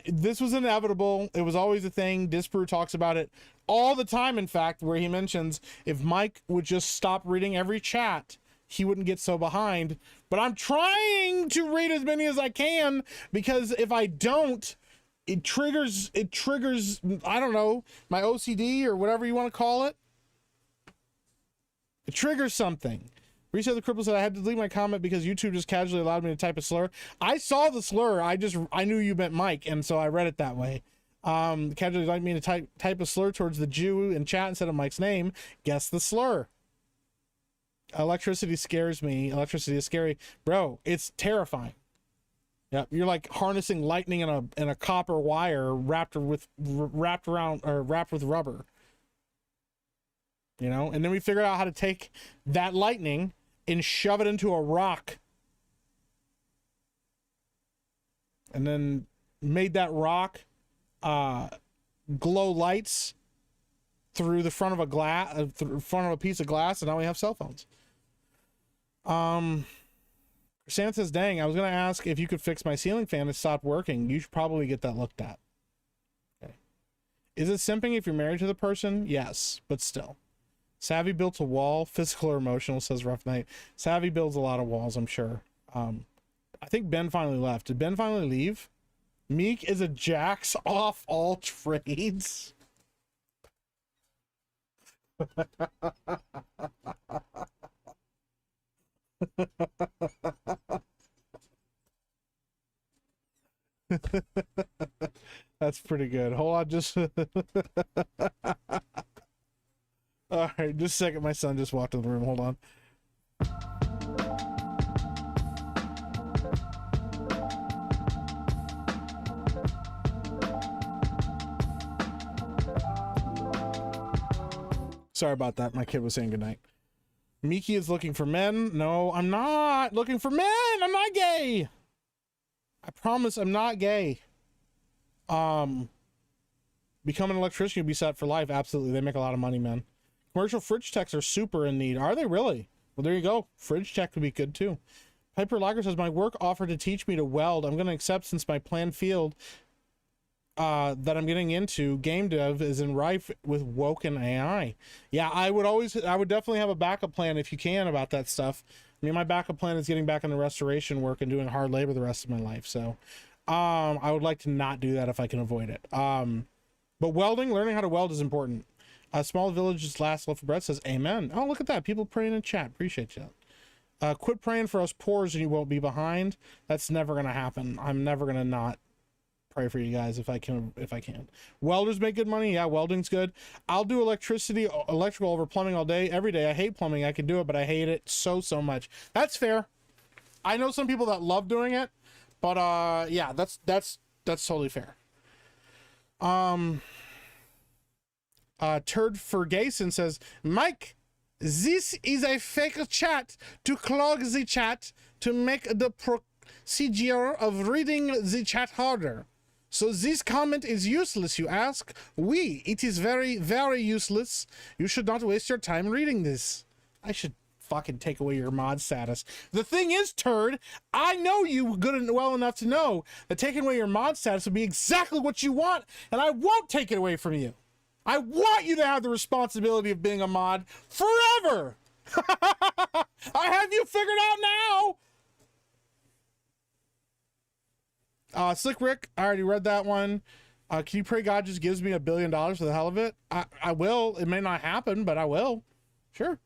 This was inevitable. It was always a thing. Disprue talks about it all the time, in fact, where he mentions if Mike would just stop reading every chat, he wouldn't get so behind. But I'm trying to read as many as I can, because if I don't, it triggers, I don't know, my OCD or whatever you want to call it. It triggers something. Reset the Cripple said, I had to delete my comment because YouTube just casually allowed me to type a slur. I saw the slur. I knew you meant Mike, and so I read it that way. Casually allowed me to type a slur towards the Jew in chat instead of Mike's name. Guess the slur. Electricity scares me. Electricity is scary. Bro, it's terrifying. Yep, you're like harnessing lightning in a copper wire wrapped with rubber. You know, and then we figured out how to take that lightning and shove it into a rock, and then made that rock glow lights through the front of a piece of glass, and now we have cell phones. Santa says, dang, I was gonna ask if you could fix my ceiling fan. It stopped working. You should probably get that looked at. Okay. Is it simping if you're married to the person? Yes, but still. Savvy built a wall, physical or emotional, says Rough Night. Savvy builds a lot of walls, I'm sure. I think Ben finally left. Did Ben finally leave? Meek is a jacks off all trades. That's pretty good. Hold on, just all right, just a second. My son just walked in the room. Hold on. Sorry about that. My kid was saying goodnight. Miki is looking for men. No, I'm not looking for men. I'm not gay. I promise I'm not gay. Become an electrician, you'll be set for life. Absolutely. They make a lot of money, man. Commercial fridge techs are super in need. Are they really? Well, there you go. Fridge tech would be good too. Piper Lager says, my work offered to teach me to weld. I'm going to accept since my planned field that I'm getting into, game dev, is in rife with woken AI. Yeah, I would definitely have a backup plan if you can about that stuff. I mean, my backup plan is getting back into restoration work and doing hard labor the rest of my life. So I would like to not do that if I can avoid it. But learning how to weld is important. Small Village's last loaf of bread says, amen. Oh, look at that. People praying in chat. Appreciate you. Quit praying for us poors and you won't be behind. That's never going to happen. I'm never going to not pray for you guys if I can. Welders make good money. Yeah, welding's good. I'll do electrical over plumbing all day, every day. I hate plumbing. I can do it, but I hate it so much. That's fair. I know some people that love doing it, but yeah, that's totally fair. Turd Ferguson says, Mike, this is a fake chat to clog the chat to make the procedure of reading the chat harder. So this comment is useless, you ask? Oui, it is very, very useless. You should not waste your time reading this. I should fucking take away your mod status. The thing is, Turd, I know you good and well enough to know that taking away your mod status would be exactly what you want, and I won't take it away from you. I want you to have the responsibility of being a mod forever. I have you figured out now. Slick Rick, I already read that one. Can you pray God just gives me $1 billion for the hell of it? I will. It may not happen, but I will. Sure.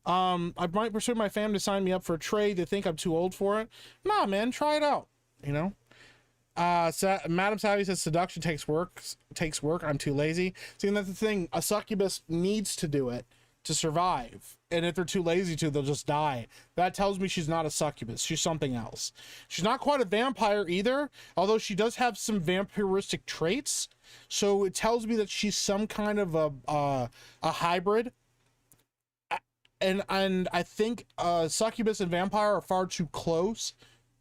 I might persuade my family to sign me up for a trade. They think I'm too old for it. Nah, man, try it out. You know? Madam Savvy says seduction takes work. I'm too lazy. See, and that's the thing. A succubus needs to do it to survive. And if they're too lazy to, they'll just die. That tells me she's not a succubus. She's something else. She's not quite a vampire either, although she does have some vampiristic traits. So it tells me that she's some kind of a hybrid. And I think succubus and vampire are far too close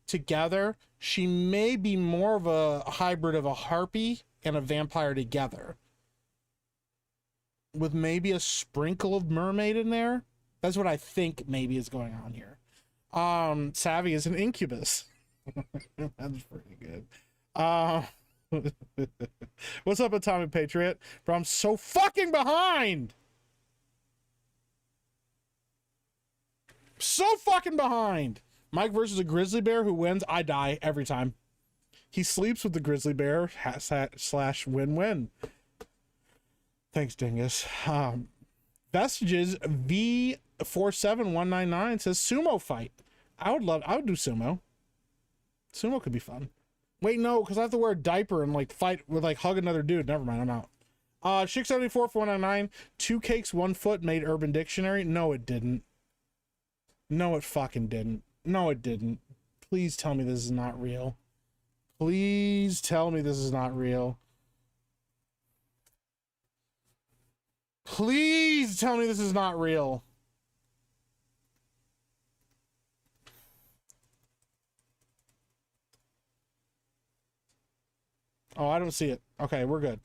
together. She may be more of a hybrid of a harpy and a vampire together, with maybe a sprinkle of mermaid in there. That's what I think maybe is going on here. Savvy is an incubus. That's pretty good. What's up, Atomic Patriot? Bro, I'm so fucking behind. So fucking behind. Mike versus a grizzly bear. Who wins? I die every time. He sleeps with the grizzly bear / win-win. Thanks, Dingus. Vestiges V47199 says sumo fight. I would do sumo. Sumo could be fun. Wait, no, because I have to wear a diaper and like fight with like hug another dude. Never mind, I'm out. Chick 74 499. 2 cakes 1 foot made Urban Dictionary. No, it didn't. No, it fucking didn't. No, it didn't. Please tell me this is not real. Please tell me this is not real. Please tell me this is not real. Oh, I don't see it. Okay, we're good.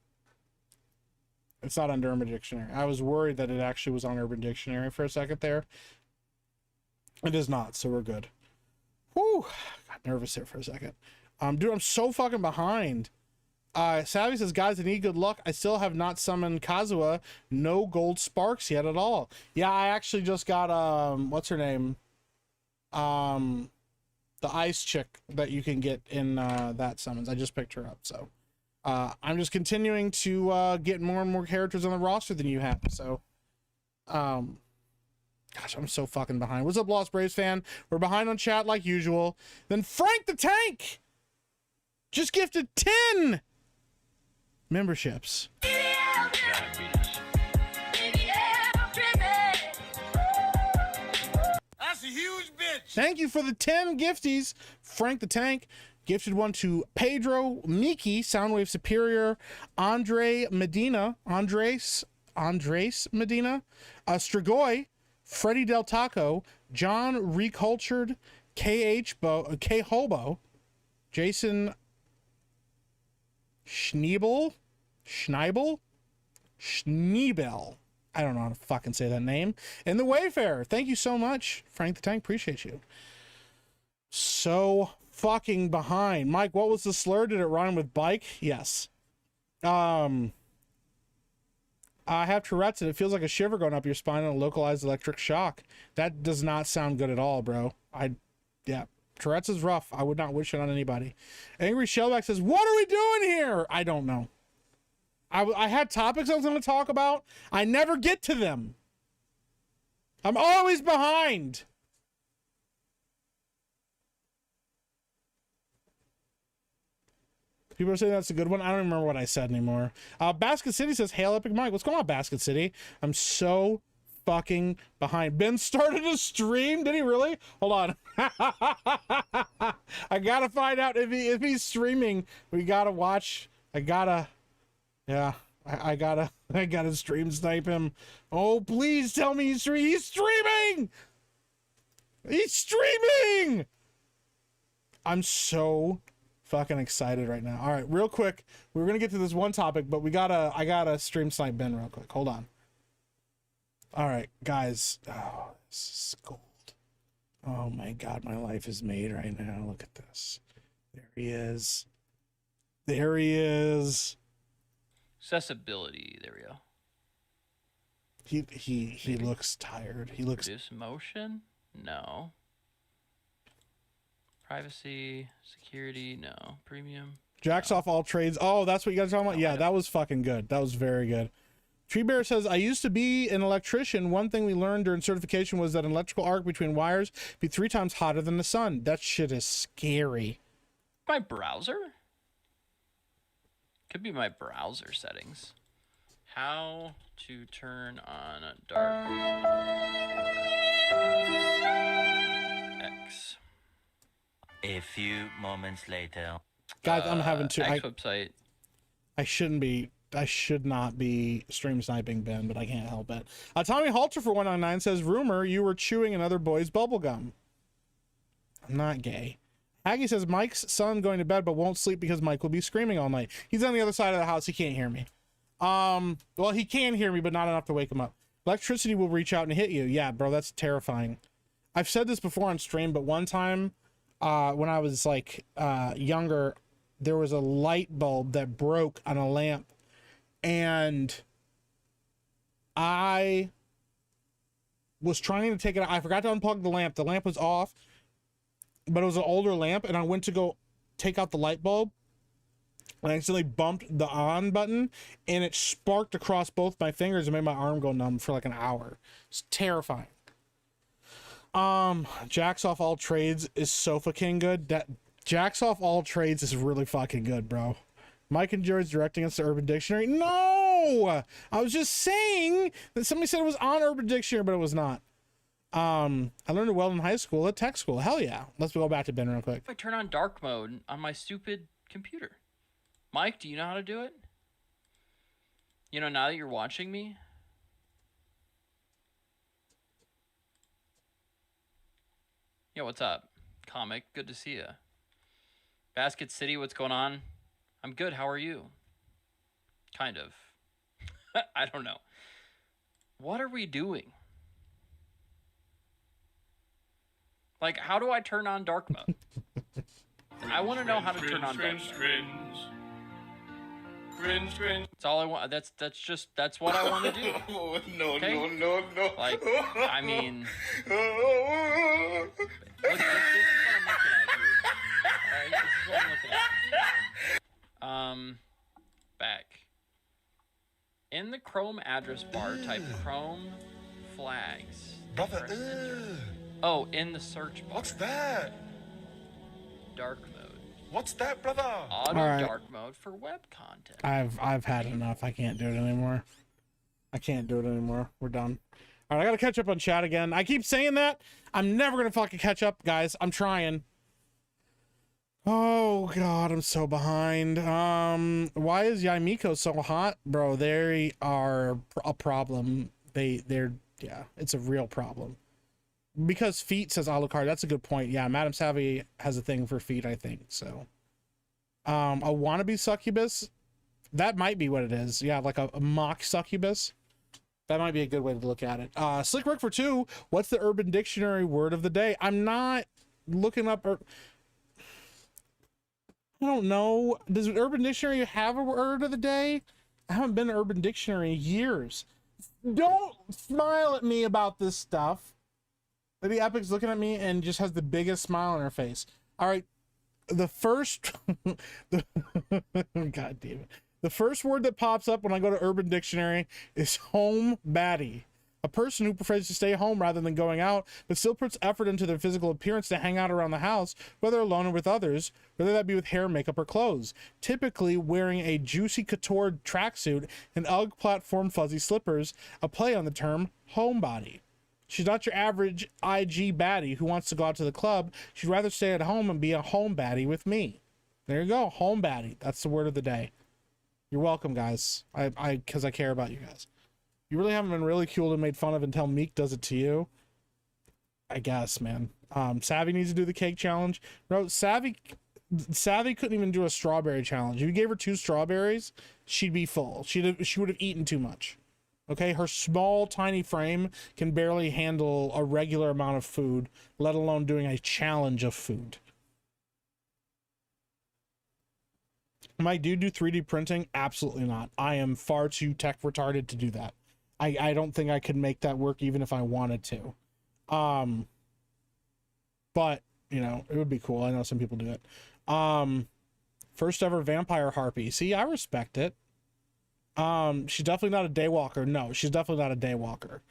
It's not under Urban Dictionary. I was worried that it actually was on Urban Dictionary for a second there. It is not, so we're good. Whew. Got nervous there for a second. Dude, I'm so fucking behind. Savvy says, guys, I need good luck. I still have not summoned Kazuha. No gold sparks yet at all. Yeah, I actually just got, what's her name? The ice chick that you can get in, that summons. I just picked her up, so. I'm just continuing to, get more and more characters on the roster than you have, so. Gosh, I'm so fucking behind. What's up, Lost Braves fan? We're behind on chat like usual. Then Frank the Tank just gifted 10 memberships. That's a huge bitch. Thank you for the 10 gifties. Frank the Tank gifted one to Pedro, Miki, Soundwave Superior, Andres Medina, Strigoi, Freddie Del Taco, John Recultured, K Hobo, Jason Schneebel. I don't know how to fucking say that name. And the Wayfarer. Thank you so much, Frank the Tank. Appreciate you. So fucking behind. Mike, what was the slur? Did it rhyme with bike? Yes. I have Tourette's and it feels like a shiver going up your spine and a localized electric shock. That does not sound good at all, bro. Yeah. Tourette's is rough. I would not wish it on anybody. Angry Shellback says, what are we doing here? I don't know. I had topics I was going to talk about. I never get to them. I'm always behind. People are saying that's a good one. I don't remember what I said anymore. Basket City says, Hail Epic Mike. What's going on, Basket City? I'm so fucking behind. Ben started a stream. Did he really? Hold on. I gotta find out if he's streaming. We gotta watch. I gotta stream snipe him. Oh, please tell me he's streaming. He's streaming. I'm so fucking excited right now. All right, real quick, we're gonna get to this one topic, but I gotta stream snipe Ben real quick. Hold on. All right, guys. Oh, this is gold. Oh my god, my life is made right now. Look at this. There he is. There he is. Accessibility. There we go. He looks tired. He looks. Reduce motion? No. Privacy, security? No. Premium? Jacks off all trades. Oh, that's what you guys are talking about? Yeah, that was fucking good. That was very good. Tree Bear says, I used to be an electrician. One thing we learned during certification was that an electrical arc between wires be 3 times hotter than the sun. That shit is scary. My browser? Could be my browser settings. How to turn on a dark X. A few moments later. Guys, I'm having to. X website. I should not be stream sniping Ben, but I can't help it. Tommy Halter for 199 says, rumor you were chewing another boy's bubblegum. I'm not gay. Aggie says, Mike's son going to bed but won't sleep because Mike will be screaming all night. He's on the other side of the house. He can't hear me. Well, he can hear me, but not enough to wake him up. Electricity will reach out and hit you. Yeah, bro, that's terrifying. I've said this before on stream, but one time when I was like younger, there was a light bulb that broke on a lamp, and I was trying to take it out. I forgot to unplug the lamp. The lamp was off, but it was an older lamp, and I went to go take out the light bulb, and I accidentally bumped the on button, and it sparked across both my fingers and made my arm go numb for like an hour. It's terrifying. Jacks off all trades is Sofa King good. That Jacks off all trades is really fucking good, bro. Mike enjoys directing us to Urban Dictionary. No, I was just saying that somebody said it was on Urban Dictionary, but it was not. I learned it well in high school at tech school. Hell yeah. Let's go back to Ben real quick. I turn on dark mode on my stupid computer. Mike, do you know how to do it? You know, now that you're watching me? Yo, what's up? Comic, good to see you. Basket City, what's going on? I'm good, how are you? Kind of. I don't know. What are we doing? Like, how do I turn on dark mode? I want to know how to turn on dark mode. That's all I want. That's what I want to do. No, Okay? no. Like, I mean, look, this is what I'm looking at here. Alright, this is what I'm looking at. Back. In the Chrome address bar, type Chrome flags. Brother, Press enter. Oh, in the search bar. what's that? Dark mode. What's that, brother? Auto Alright. dark mode for web content. I've had enough. I can't do it anymore. We're done. All right, I gotta catch up on chat again. I keep saying that. I'm never gonna fucking catch up, guys. I'm trying. Oh god, I'm so behind. Why is Yaimiko so hot, bro? They are a problem. They're yeah, it's a real problem. Because feet says Alucard. That's a good point. Yeah, Madame Savvy has a thing for feet, I think. So, a wannabe succubus. That might be what it is. Yeah, like a mock succubus. That might be a good way to look at it. Slick Rick for 2. What's the Urban Dictionary word of the day? I'm not looking up. I don't know. Does Urban Dictionary have a word of the day? I haven't been to Urban Dictionary in years. Don't smile at me about this stuff. Lady Epic's looking at me and just has the biggest smile on her face. All right. The first, God damn it. The first word that pops up when I go to Urban Dictionary is home baddie. A person who prefers to stay home rather than going out, but still puts effort into their physical appearance to hang out around the house, whether alone or with others, whether that be with hair, makeup, or clothes. Typically wearing a juicy couture tracksuit and UGG platform fuzzy slippers, a play on the term homebody. She's not your average IG baddie who wants to go out to the club. She'd rather stay at home and be a home baddie with me. There you go, home baddie. That's the word of the day. You're welcome, guys. Because I care about you guys. You really haven't been ridiculed and made fun of until Meek does it to you. I guess, man. Savvy needs to do the cake challenge. No, Savvy couldn't even do a strawberry challenge. If you gave her 2 strawberries, she'd be full. She would have eaten too much. Okay, her small, tiny frame can barely handle a regular amount of food, let alone doing a challenge of food. Mike, do you do 3D printing? Absolutely not. I am far too tech retarded to do that. I don't think I could make that work even if I wanted to. But, you know, it would be cool. I know some people do it. First ever vampire harpy. See, I respect it. She's definitely not a daywalker. No, she's definitely not a daywalker.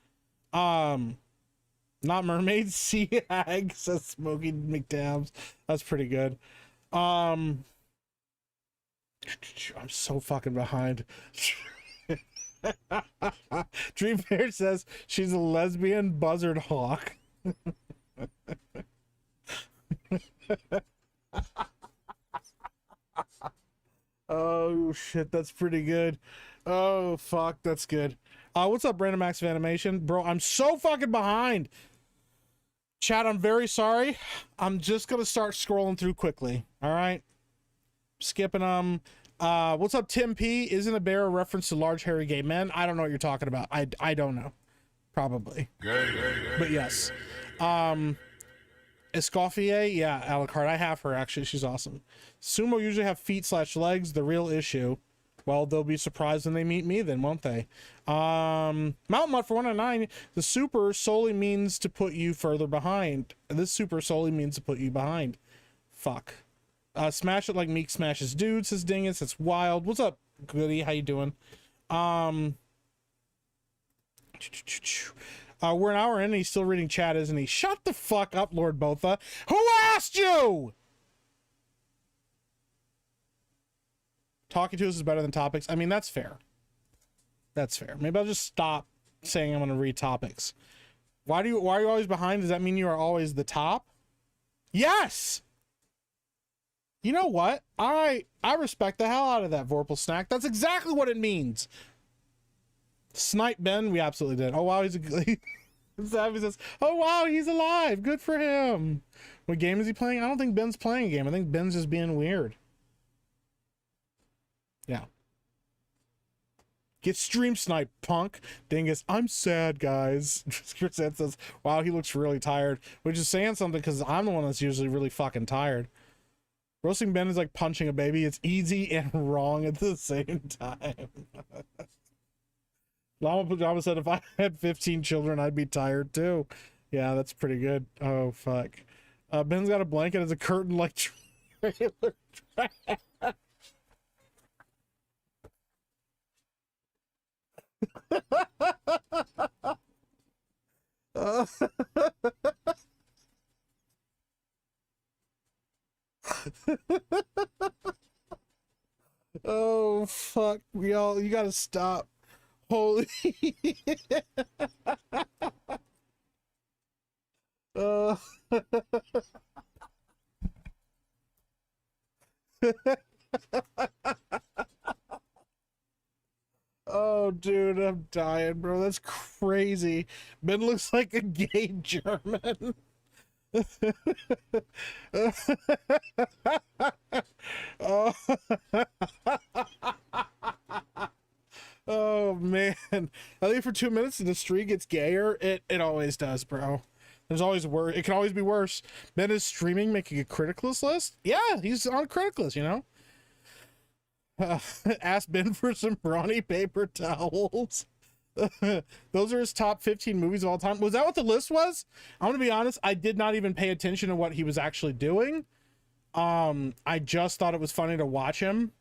Not mermaid, sea hag, says Smokey McDabs. That's pretty good. I'm so fucking behind. Dream Bear says she's a lesbian buzzard hawk. Oh shit, that's pretty good. Oh fuck, that's good. What's up, Brandon Max of Animation? Bro, I'm so fucking behind. Chat, I'm very sorry. I'm just gonna start scrolling through quickly. All right. Skipping them. What's up, Tim P? Isn't a bear a reference to large hairy gay men? I don't know what you're talking about. I don't know. Probably. But yes. Escoffier, yeah, Alucard. I have her actually. She's awesome. Sumo usually have feet/legs. The real issue. Well, they'll be surprised when they meet me then, won't they? Mountain Mutt for 109. The super solely means to put you further behind. This super solely means to put you behind. Fuck. Smash it like Meek smashes dude, says Dingus. It's wild. What's up, Goody? How you doing? We're an hour in and he's still reading chat, isn't he? Shut the fuck up, Lord Botha. Who asked you? Talking to us is better than topics. I mean, that's fair. That's fair. Maybe I'll just stop saying I'm going to read topics. Why are you always behind? Does that mean you are always the top? Yes. You know what? I respect the hell out of that Vorpal snack. That's exactly what it means. Snipe Ben, we absolutely did. Oh wow, he's a Savvy says, oh wow, he's alive. Good for him. What game is he playing? I don't think Ben's playing a game. I think Ben's just being weird. Yeah. Get stream snipe, punk. Dingus, I'm sad, guys. Chris says, wow, he looks really tired. Which is saying something because I'm the one that's usually really fucking tired. Roasting Ben is like punching a baby. It's easy and wrong at the same time. Llama Pajama said, if I had 15 children, I'd be tired too. Yeah, that's pretty good. Oh, fuck. Ben's got a blanket as a curtain like trailer trash. Oh fuck, y'all, you gotta stop. Holy oh dude, I'm dying, bro. That's crazy. Ben looks like a gay German. Oh. Oh man, I think for 2 minutes and the stream gets gayer. It always does, bro. There's always worse. It can always be worse. Ben is streaming, making a Criticus list. Yeah, he's on Criticus, you know. Ask Ben for some brawny paper towels. Those are his top 15 movies of all time. Was that what the list was? I'm gonna be honest, I did not even pay attention to what he was actually doing. I just thought it was funny to watch him.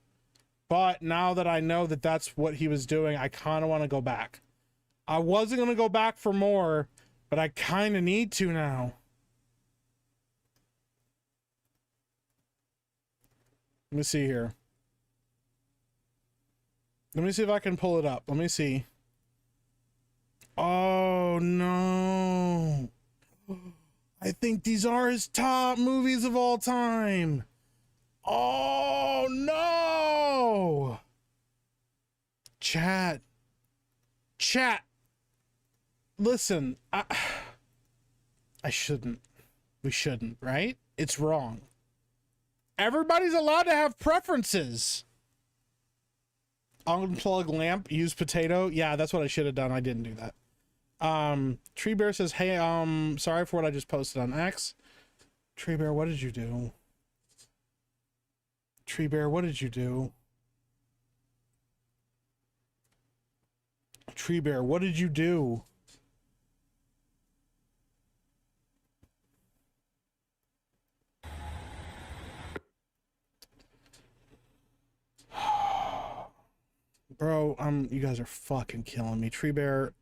But now that I know that that's what he was doing, I kind of want to go back. I wasn't going to go back for more, but I kind of need to now. Let me see here. Let me see if I can pull it up. Let me see. Oh, no. I think these are his top movies of all time. Oh, no. Chat. Listen, I shouldn't. We shouldn't, right? It's wrong. Everybody's allowed to have preferences. Unplug lamp, use potato. Yeah, that's what I should have done. I didn't do that. Tree Bear says, hey, sorry for what I just posted on X. Tree Bear, what did you do? Tree Bear, what did you do? Tree Bear, what did you do? You guys are fucking killing me. Tree Bear.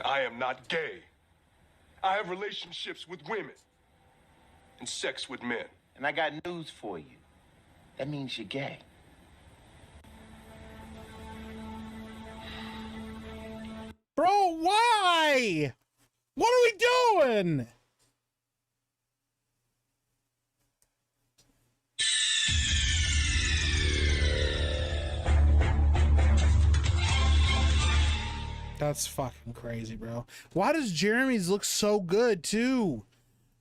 I am not gay. I have relationships with women and sex with men. And I got news for you. That means you're gay. Bro, why? What are we doing? That's fucking crazy, bro. Why does Jeremy's look so good, too?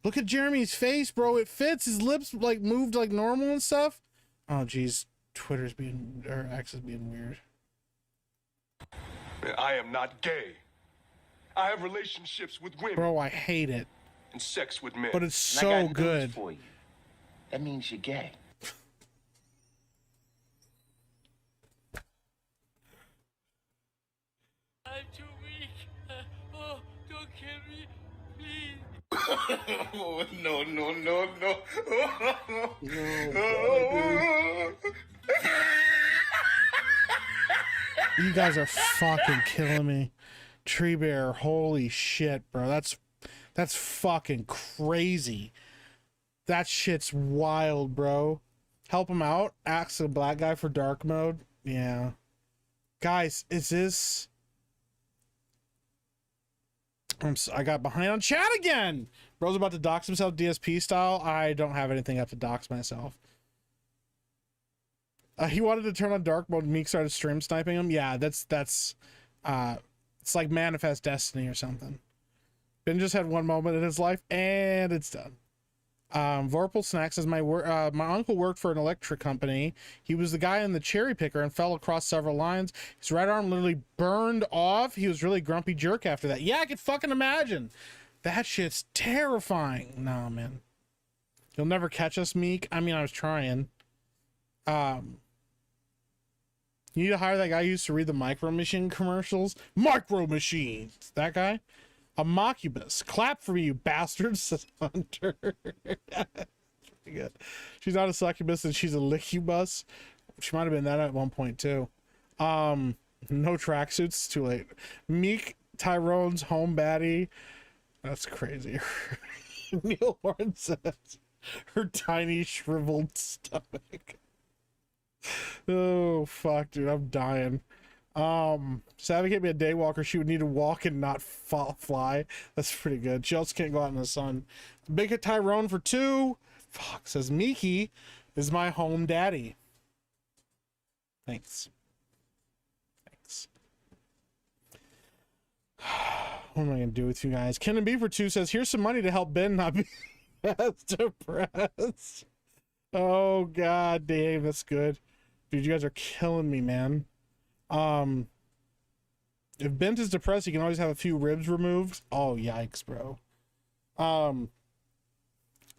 Look at Jeremy's face, bro. It fits. His lips, like, moved like normal and stuff. Oh, geez. Twitter's being, or X is being weird. I am not gay. I have relationships with women Bro, I hate it. and sex with men. But it's And I so got good. news for you. That means you're gay. I'm too weak. Oh, don't kill me, please. Oh, no, no, no, no. You guys are fucking killing me. Tree Bear, holy shit, bro. That's fucking crazy. That shit's wild, bro. Help him out. Ask the black guy for dark mode. Yeah. Guys, is this... I got behind on chat again. Bro's about to dox himself DSP style. I don't have anything up to dox myself. He wanted to turn on dark mode. Meek started stream sniping him. Yeah, that's it's like Manifest Destiny or something. Ben just had one moment in his life and it's done. Vorpal Snack says my uncle worked for an electric company. He was the guy in the cherry picker and fell across several lines. His right arm literally burned off. He was really grumpy jerk after that. Yeah, I could fucking imagine. That shit's terrifying. Nah, man. You'll never catch us, Meek. I mean, I was trying. You need to hire that guy who used to read the Micro Machine commercials. Micro Machines. That guy. A Moccubus. Clap for me, you bastards, says Hunter. Pretty good. She's not a succubus and she's a licubus. She might have been that at one point too. No tracksuits. Too late. Meek Tyrone's home baddie. That's crazy. Neil Horn says her tiny shriveled stomach. Oh fuck, dude, I'm dying. Savvy can't be a day walker. She would need to walk and not fly. That's pretty good. She also can't go out in the sun. Big Tyrone for 2. Fuck, says Miki is my home daddy. Thanks. What am I gonna do with you guys? Ken and B for 2 says here's some money to help Ben not be as depressed. Oh god damn, that's good. Dude, you guys are killing me, man. If Bent is depressed, he can always have a few ribs removed. Oh, yikes, bro.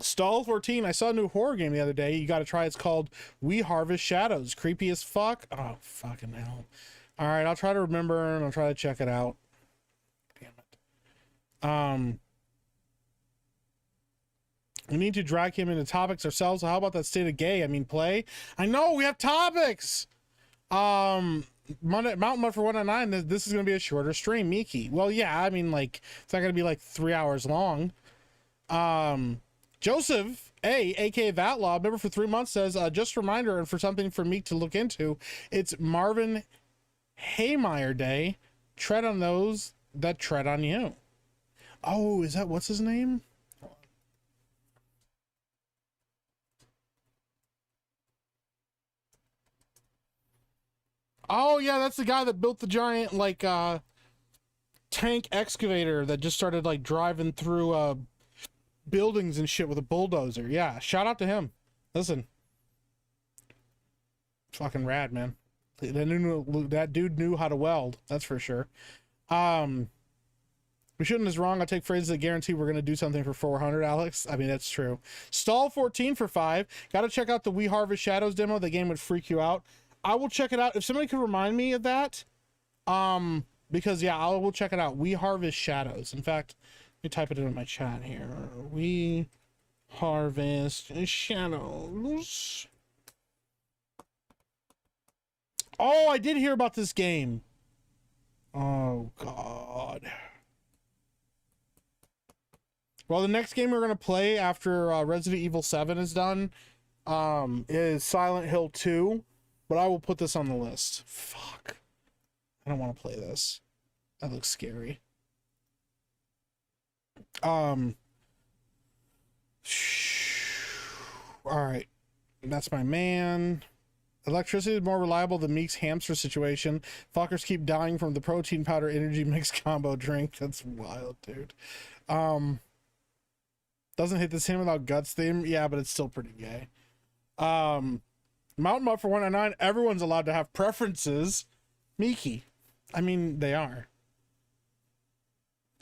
Stall 14, I saw a new horror game the other day. You got to try. It's called We Harvest Shadows. Creepy as fuck. Oh, fucking hell. All right, I'll try to remember and I'll try to check it out. Damn it. We need to drag him into topics ourselves. So how about that state of gay? I mean, play. I know we have topics. Mountain Mud for 109. This is gonna be a shorter stream, Miki. Well, yeah, I mean, like it's not gonna be like 3 hours long. Joseph A, aka Vatlaw, member for 3 months, says just a reminder and for something for Meek to look into. It's Marvin Haymeyer Day. Tread on those that tread on you. Oh, is that what's his name? Oh yeah, that's the guy that built the giant like tank excavator that just started like driving through buildings and shit with a bulldozer. Yeah, shout out to him. Listen, fucking rad, man. That dude knew how to weld. That's for sure. We shouldn't is wrong. I'll take phrases that guarantee we're gonna do something for 400, Alex. I mean, that's true. Stall 14 for 5. Gotta check out the We Harvest Shadows demo. The game would freak you out. I will check it out. If somebody could remind me of that, because yeah, I will check it out. We Harvest Shadows. In fact, me type it in my chat here. We harvest shadows. Oh, I did hear about this game. Oh, God. Well, the next game we're going to play after Resident Evil 7 is done is Silent Hill 2, but I will put this on the list. Fuck. I don't want to play this. That looks scary. All right. That's my man. Electricity is more reliable than Meek's hamster situation. Fuckers keep dying from the protein powder energy mix combo drink. That's wild, dude. Doesn't hit the same without guts theme. Yeah, but it's still pretty gay. Mountain Mutt for 199. Everyone's allowed to have preferences. Miki. I mean, they are.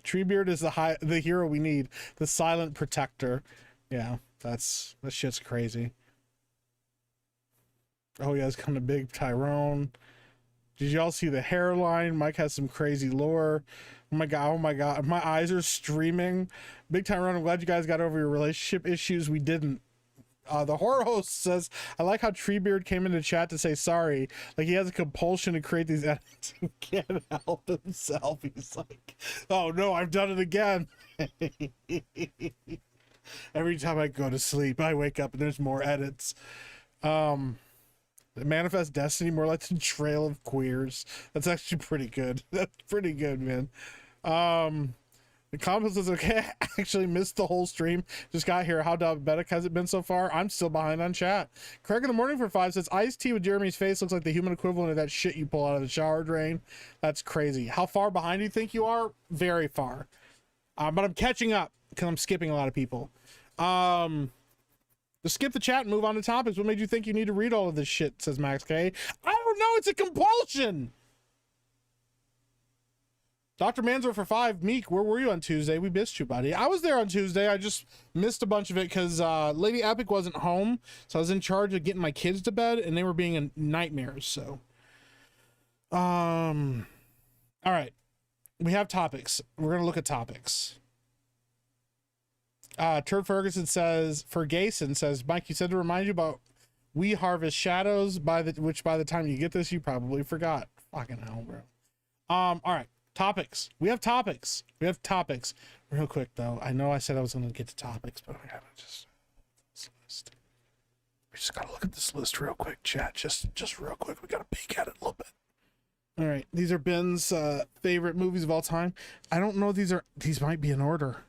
Treebeard is the hero we need. The silent protector. Yeah, that shit's crazy. Oh, yeah, it's kind of big Tyrone. Did y'all see the hairline? Mike has some crazy lore. Oh my god, my eyes are streaming. Big Tyrone, I'm glad you guys got over your relationship issues. We didn't. The horror host says, I like how Treebeard came into chat to say sorry. Like he has a compulsion to create these edits and can't help himself. He's like, oh no, I've done it again. Every time I go to sleep, I wake up and there's more edits. Manifest Destiny, more like the Trail of Queers. That's actually pretty good. That's pretty good, man. The comment says, okay, I actually missed the whole stream. Just got here. How diabetic has it been so far? I'm still behind on chat. Craig in the Morning for 5 says, iced tea with Jeremy's face looks like the human equivalent of that shit you pull out of the shower drain. That's crazy. How far behind do you think you are? Very far. But I'm catching up because I'm skipping a lot of people. Just skip the chat and move on to topics. What made you think you need to read all of this shit, says Max K. I don't know. It's a compulsion. Dr. Manzor for 5. Meek, where were you on Tuesday? We missed you, buddy. I was there on Tuesday. I just missed a bunch of it because Lady Epic wasn't home. So I was in charge of getting my kids to bed, and they were being nightmares. So, all right. We have topics. We're going to look at topics. Turd Ferguson says, Ferguson says, Mike, you said to remind you about We Harvest Shadows, which by the time you get this, you probably forgot. Fucking hell, bro. All right. Topics. We have topics. Real quick, though. I know I said I was going to get to topics, but I gotta just... We just gotta look at this list real quick, chat. Just real quick. We gotta peek at it a little bit. All right. These are Ben's favorite movies of all time. I don't know. These might be in order.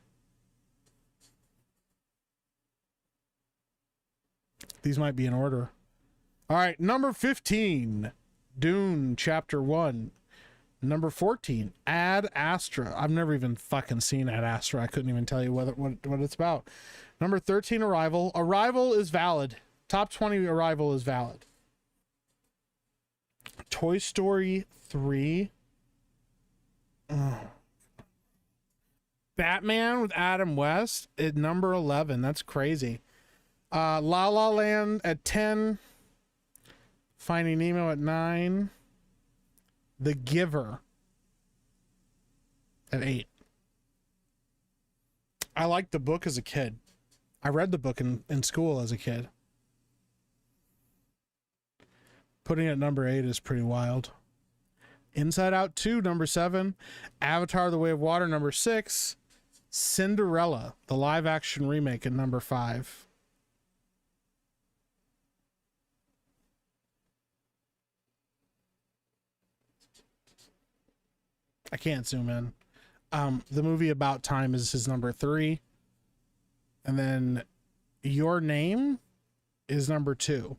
All right. Number 15, Dune Chapter 1. Number 14, Ad Astra. I've never even fucking seen Ad Astra. I couldn't even tell you what it's about. Number 13, Arrival. Arrival is valid. Top 20 Arrival is valid. Toy Story 3. Oh. Batman with Adam West at number 11. That's crazy. La La Land at 10. Finding Nemo at 9. The Giver at 8. I liked the book as a kid. I read the book in school as a kid. Putting it at number 8 is pretty wild. Inside Out 2, number 7. Avatar: The Way of Water, number 6. Cinderella, the live action remake, at number 5. I can't zoom in. The movie About Time is his number 3. And then Your Name is number 2.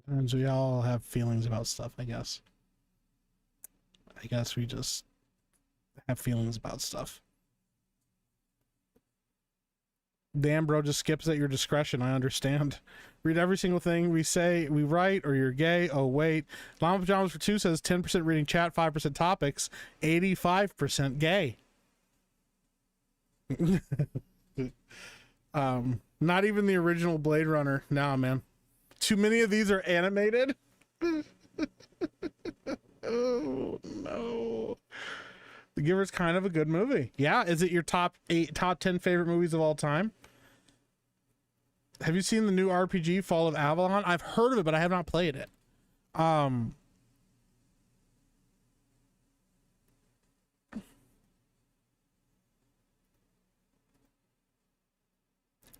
Sometimes we all have feelings about stuff, I guess. We just have feelings about stuff. Damn, bro, just skips at your discretion. I understand. Read every single thing we say, we write, or you're gay. Oh, wait. Llama Pajamas for 2 says 10% reading chat, 5% topics, 85% gay. Not even the original Blade Runner. Nah, man. Too many of these are animated. Oh, no. The Giver's kind of a good movie. Yeah, is it your top 10 favorite movies of all time? Have you seen the new RPG Fall of Avalon? I've heard of it, but I have not played it.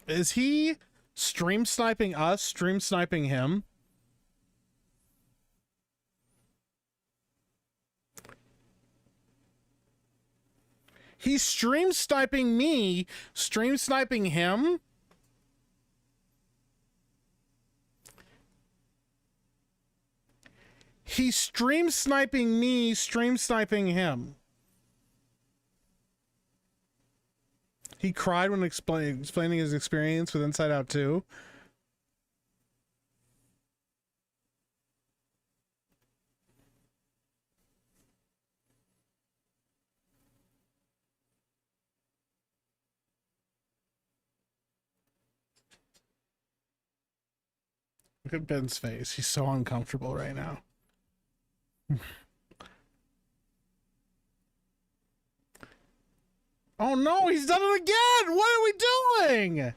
Is he stream sniping us, stream sniping him? He's stream sniping me, stream sniping him? He's stream sniping me, stream sniping him. He cried when explaining his experience with Inside Out 2. Look at Ben's face. He's so uncomfortable right now. Oh no, he's done it again! What are we doing?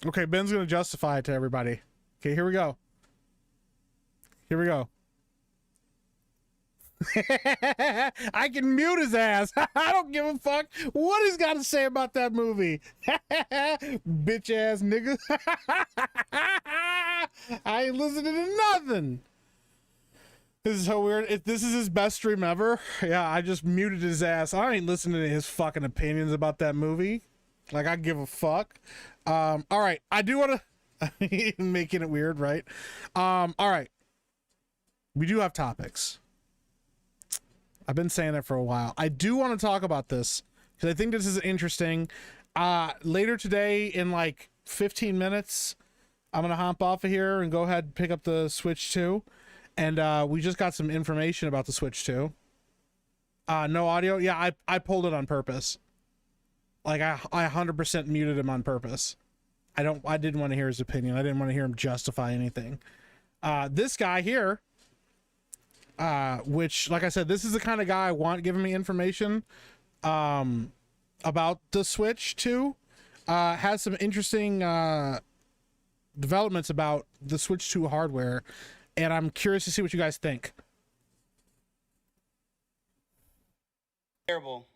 Okay, Ben's gonna justify it to everybody. Okay, here we go. Here we go. I can mute his ass. I don't give a fuck what he's got to say about that movie. Bitch ass nigga. I ain't listening to nothing. This is so weird. This is his best stream ever. Yeah, I just muted his ass. I ain't listening to his fucking opinions about that movie. Like, I give a fuck. All right. I do want to... making it weird, right? All right. We do have topics. I've been saying that for a while. I do want to talk about this because I think this is interesting. Later today, in like 15 minutes, I'm going to hop off of here and go ahead and pick up the Switch 2. And we just got some information about the Switch 2. No audio. Yeah, I pulled it on purpose. Like, I 100% muted him on purpose. I didn't want to hear his opinion. I didn't want to hear him justify anything. This guy here, which, like I said, this is the kind of guy I want giving me information about the Switch 2. Has some interesting developments about the Switch 2 hardware, and I'm curious to see what you guys think. Terrible.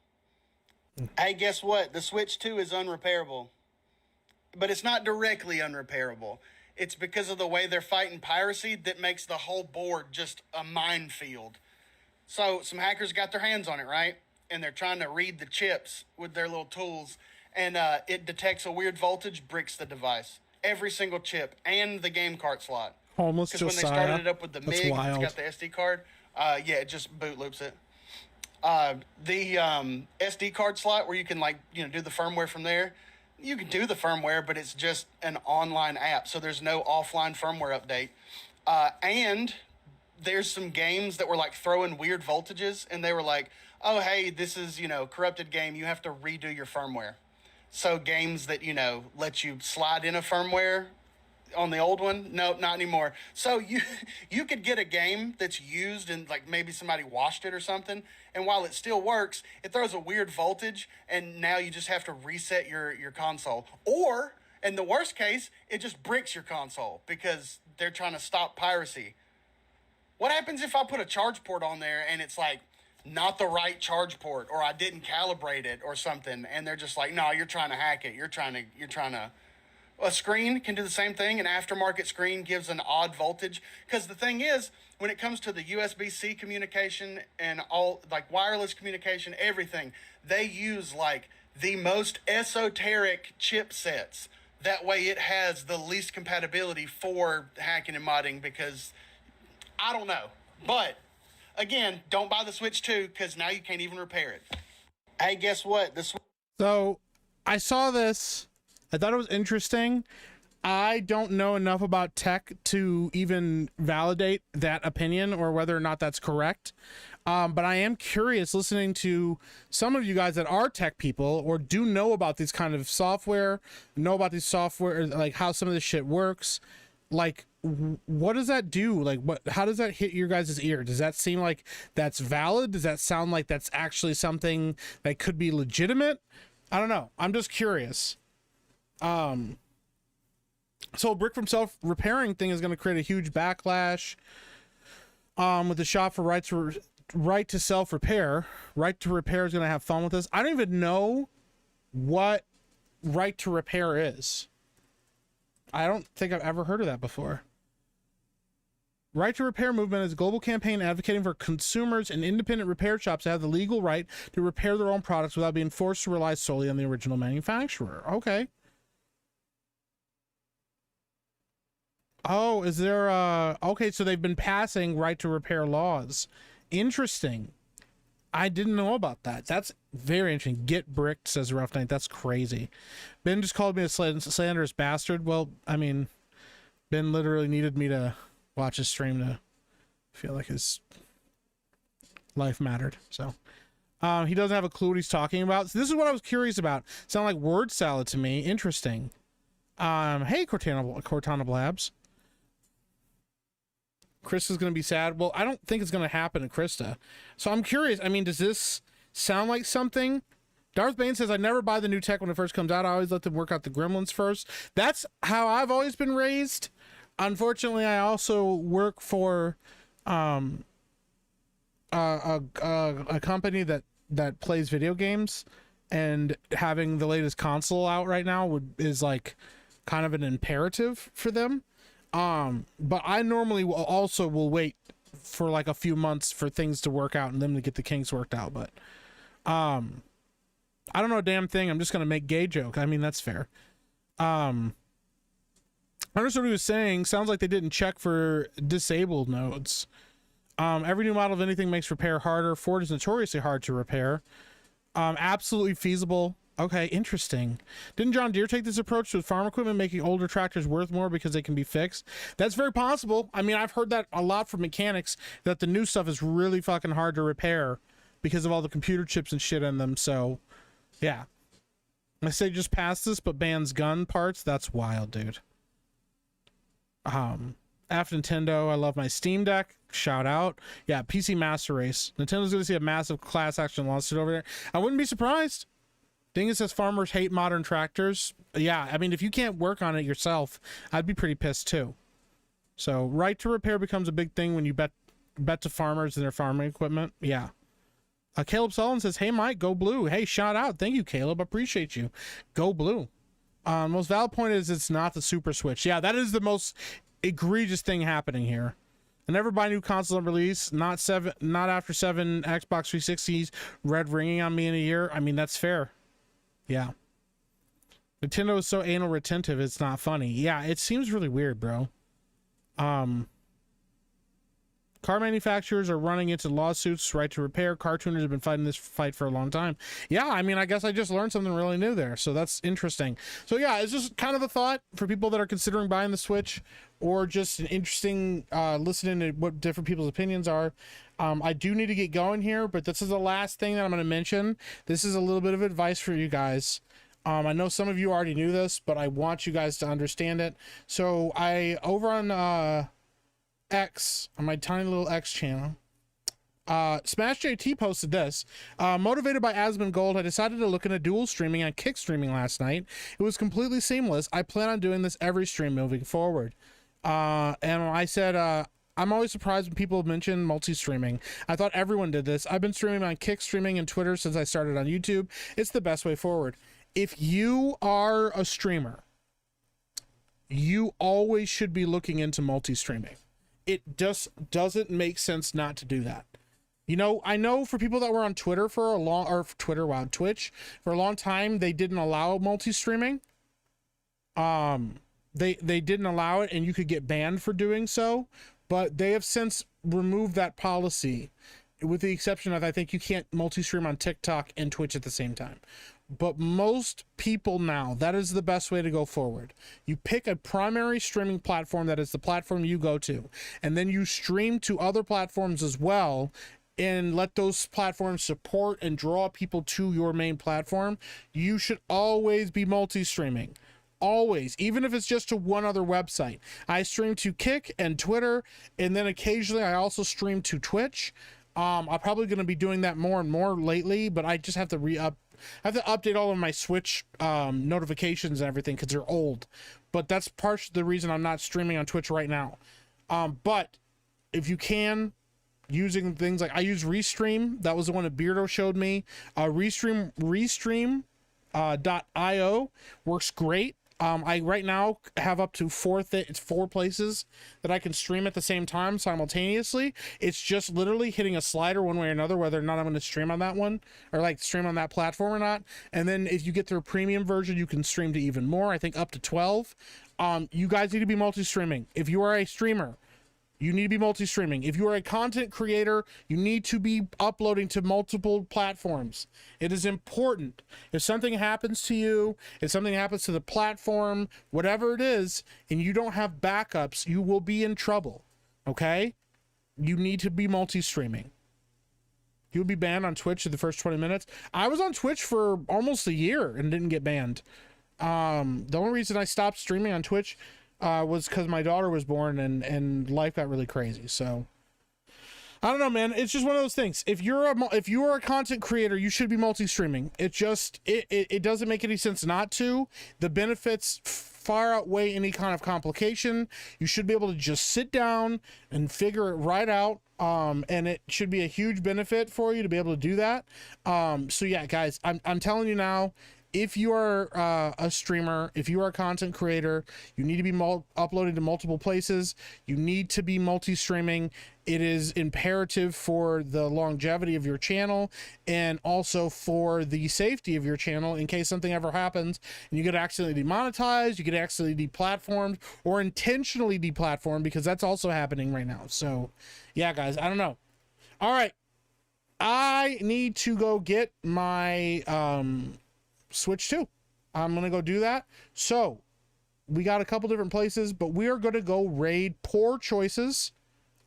Hey, guess what? The Switch 2 is unrepairable. But it's not directly unrepairable. It's because of the way they're fighting piracy that makes the whole board just a minefield. So some hackers got their hands on it, right? And they're trying to read the chips with their little tools. And it detects a weird voltage, bricks the device. Every single chip and the game cart slot. Homeless Because when they Josiah. started it up with the That's MIG, wild. it's got the SD card. Yeah, it just boot loops it. The SD card slot where you can do the firmware from there. You can do the firmware, but it's just an online app, so there's no offline firmware update. And there's some games that were like throwing weird voltages, and they were like, oh, hey, this is, corrupted game. You have to redo your firmware. So games that, let you slide in a firmware on the old one, no, not anymore. So you could get a game that's used and like maybe somebody washed it or something, and while it still works, it throws a weird voltage, and now you just have to reset your console. Or, in the worst case, it just bricks your console because they're trying to stop piracy. What happens if I put a charge port on there and it's like not the right charge port, or I didn't calibrate it or something, and they're just like, no, you're trying to hack it. You're trying to. A screen can do the same thing. An aftermarket screen gives an odd voltage. Because the thing is, when it comes to the USB-C communication and all, like wireless communication, everything, they use like the most esoteric chipsets. That way it has the least compatibility for hacking and modding, because I don't know. But again, don't buy the Switch 2 because now you can't even repair it. Hey, guess what? So I saw this. I thought it was interesting. I don't know enough about tech to even validate that opinion or whether or not that's correct. But I am curious, listening to some of you guys that are tech people or do know about these kind of software, know about these software, like how some of this shit works. Like, what does that do? Like, how does that hit your guys' ear? Does that seem like that's valid? Does that sound like that's actually something that could be legitimate? I don't know. I'm just curious. So a brick from self-repairing thing is going to create a huge backlash with the shop for right to self-repair. Right to repair is going to have fun with this. I don't even know what right to repair is. I don't think I've ever heard of that before. Right to Repair movement is a global campaign advocating for consumers and independent repair shops to have the legal right to repair their own products without being forced to rely solely on the original manufacturer. Okay. Oh, is there okay, so they've been passing right to repair laws. Interesting. I didn't know about that. That's very interesting. Get bricked, says Rough Night. That's crazy. Ben just called me a slanderous bastard. Well, I mean, Ben literally needed me to watch his stream to feel like his life mattered. So he doesn't have a clue what he's talking about. So this is what I was curious about. Sound like word salad to me. Interesting. Hey, Cortana Blabs. Krista's gonna be sad. Well, I don't think it's gonna happen to Krista. So I'm curious. I mean, does this sound like something? Darth Bane says, I never buy the new tech when it first comes out. I always let them work out the gremlins first. That's how I've always been raised. Unfortunately, I also work for a company that plays video games, and having the latest console out right now is like kind of an imperative for them. But I normally will wait for like a few months for things to work out and them to get the kinks worked out. But I don't know a damn thing. I'm just gonna make gay joke. I mean, that's fair. I understood what he was saying. Sounds like they didn't check for disabled nodes. Every new model of anything makes repair harder. Ford is notoriously hard to repair. Absolutely feasible. Okay, interesting. Didn't John Deere take this approach with farm equipment, making older tractors worth more because they can be fixed? That's very possible. I mean, I've heard that a lot from mechanics, that the new stuff is really fucking hard to repair because of all the computer chips and shit in them. So, yeah. I say just pass this, but bans gun parts. That's wild, dude. After Nintendo, I love my Steam Deck. Shout out. Yeah, PC Master Race. Nintendo's going to see a massive class action lawsuit over there. I wouldn't be surprised. Dingus says farmers hate modern tractors. Yeah, I mean, if you can't work on it yourself, I'd be pretty pissed too. So, right to repair becomes a big thing when you bet to farmers and their farming equipment. Yeah. Caleb Sullivan says, hey, Mike, go blue. Hey, shout out. Thank you, Caleb. Appreciate you. Go blue. Most valid point is it's not the Super Switch. Yeah, that is the most egregious thing happening here. I never buy new console on release. Not after 7 Xbox 360s red ringing on me in a year. I mean, that's fair. Yeah. Nintendo is so anal retentive, it's not funny. Yeah, it seems really weird, bro. Car manufacturers are running into lawsuits, right to repair. Cartooners have been fighting this fight for a long time. Yeah, I mean, I guess I just learned something really new there, so that's interesting. So yeah, it's just kind of a thought for people that are considering buying the Switch, or just an interesting listening to what different people's opinions are. I do need to get going here, but this is the last thing that I'm going to mention. This is a little bit of advice for you guys. I know some of you already knew this, but I want you guys to understand it. So over on X, on my tiny little X channel, Smash JT posted this. Motivated by Asmongold, I decided to look into dual streaming and kick streaming last night. It was completely seamless. I plan on doing this every stream moving forward. And I said, I'm always surprised when people mention multi-streaming. I thought everyone did this. I've been streaming on Kick Streaming and Twitter since I started on YouTube. It's the best way forward. If you are a streamer, you always should be looking into multi-streaming. It just doesn't make sense not to do that. You know, I know for people that were on Twitter for a long, or Twitch for a long time, they didn't allow multi-streaming. They didn't allow it, and you could get banned for doing so. but they have since removed that policy, with the exception of, I think you can't multi-stream on TikTok and Twitch at the same time. But most people now, that is the best way to go forward. You pick a primary streaming platform that is the platform you go to, and then you stream to other platforms as well, and let those platforms support and draw people to your main platform. You should always be multi-streaming. Always, even if it's just to one other website. I stream to Kick and Twitter, and then occasionally I also stream to Twitch. I'm probably going to be doing that more and more lately, but I just have to update all of my Switch notifications and everything because they're old. But that's partially the reason I'm not streaming on Twitch right now. But if you can, using things like, I use Restream. That was the one that Beardo showed me. Restream.io works great. I right now have up to four places that I can stream at the same time simultaneously. It's just literally hitting a slider one way or another, whether or not I'm going to stream on that one or like stream on that platform or not. And then if you get their premium version, you can stream to even more. I think up to 12. You guys need to be multi-streaming. If you are a streamer, you need to be multi-streaming. If you are a content creator, you need to be uploading to multiple platforms. It is important. If something happens to you, if something happens to the platform, whatever it is, and you don't have backups, you will be in trouble. Okay? You need to be multi-streaming. You'll be banned on Twitch in the first 20 minutes. I was on Twitch for almost a year and didn't get banned. The only reason I stopped streaming on Twitch was because my daughter was born and life got really crazy. So I don't know, man. It's just one of those things. If you are a content creator, you should be multi-streaming. It doesn't make any sense not to. The benefits far outweigh any kind of complication. You should be able to just sit down and figure it right out. And it should be a huge benefit for you to be able to do that. So yeah, guys, I'm telling you now, if you are a streamer, if you are a content creator, you need to be uploading to multiple places. You need to be multi-streaming. It is imperative for the longevity of your channel and also for the safety of your channel in case something ever happens and you get accidentally demonetized, you get accidentally deplatformed, or intentionally deplatformed, because that's also happening right now. So yeah, guys, I don't know. All right. I need to go get my Switch 2. I'm gonna go do that. So we got a couple different places, but we are gonna go raid Poor Choices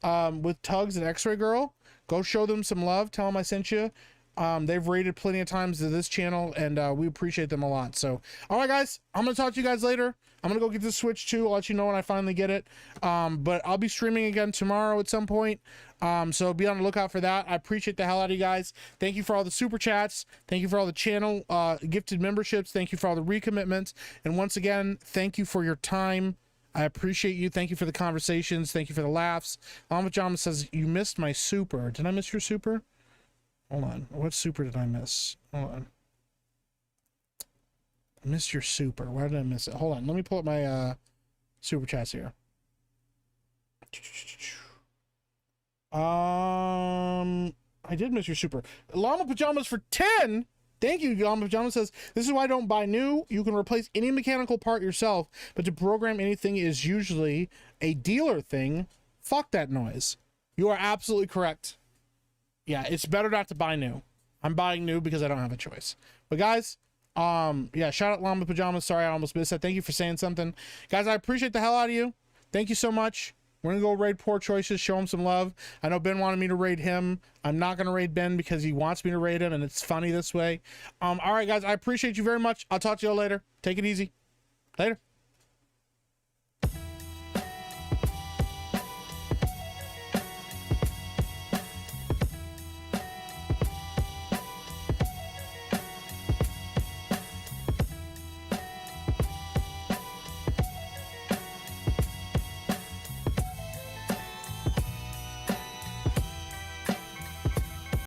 with Tugs and X-Ray Girl. Go show them some love. Tell them I sent you. They've raided plenty of times to this channel, and we appreciate them a lot. So all right, guys, I'm gonna talk to you guys later. I'm gonna go get this Switch 2. I'll let you know when I finally get it. But I'll be streaming again tomorrow at some point. So be on the lookout for that. I appreciate the hell out of you guys. Thank you for all the super chats. Thank you for all the channel gifted memberships. Thank you for all the recommitments. And once again, thank you for your time. I appreciate you. Thank you for the conversations. Thank you for the laughs. Mama Jama says, you missed my super. Did I miss your super? Hold on. What super did I miss? Hold on. I missed your super. Why did I miss it? Hold on. Let me pull up my super chats here. I did miss your super. Llama Pajamas for 10. Thank you. Llama Pajamas says, this is why I don't buy new. You can replace any mechanical part yourself, but to program anything is usually a dealer thing. Fuck that noise. You are absolutely correct. Yeah, it's better not to buy new. I'm buying new because I don't have a choice. But guys, yeah, shout out Llama Pajamas. Sorry, I almost missed that. Thank you for saying something. Guys, I appreciate the hell out of you. Thank you so much. We're gonna go raid Poor Choices, show him some love. I know Ben wanted me to raid him. I'm not gonna raid Ben because he wants me to raid him, and it's funny this way. All right, guys, I appreciate you very much. I'll talk to you all later. Take it easy. Later.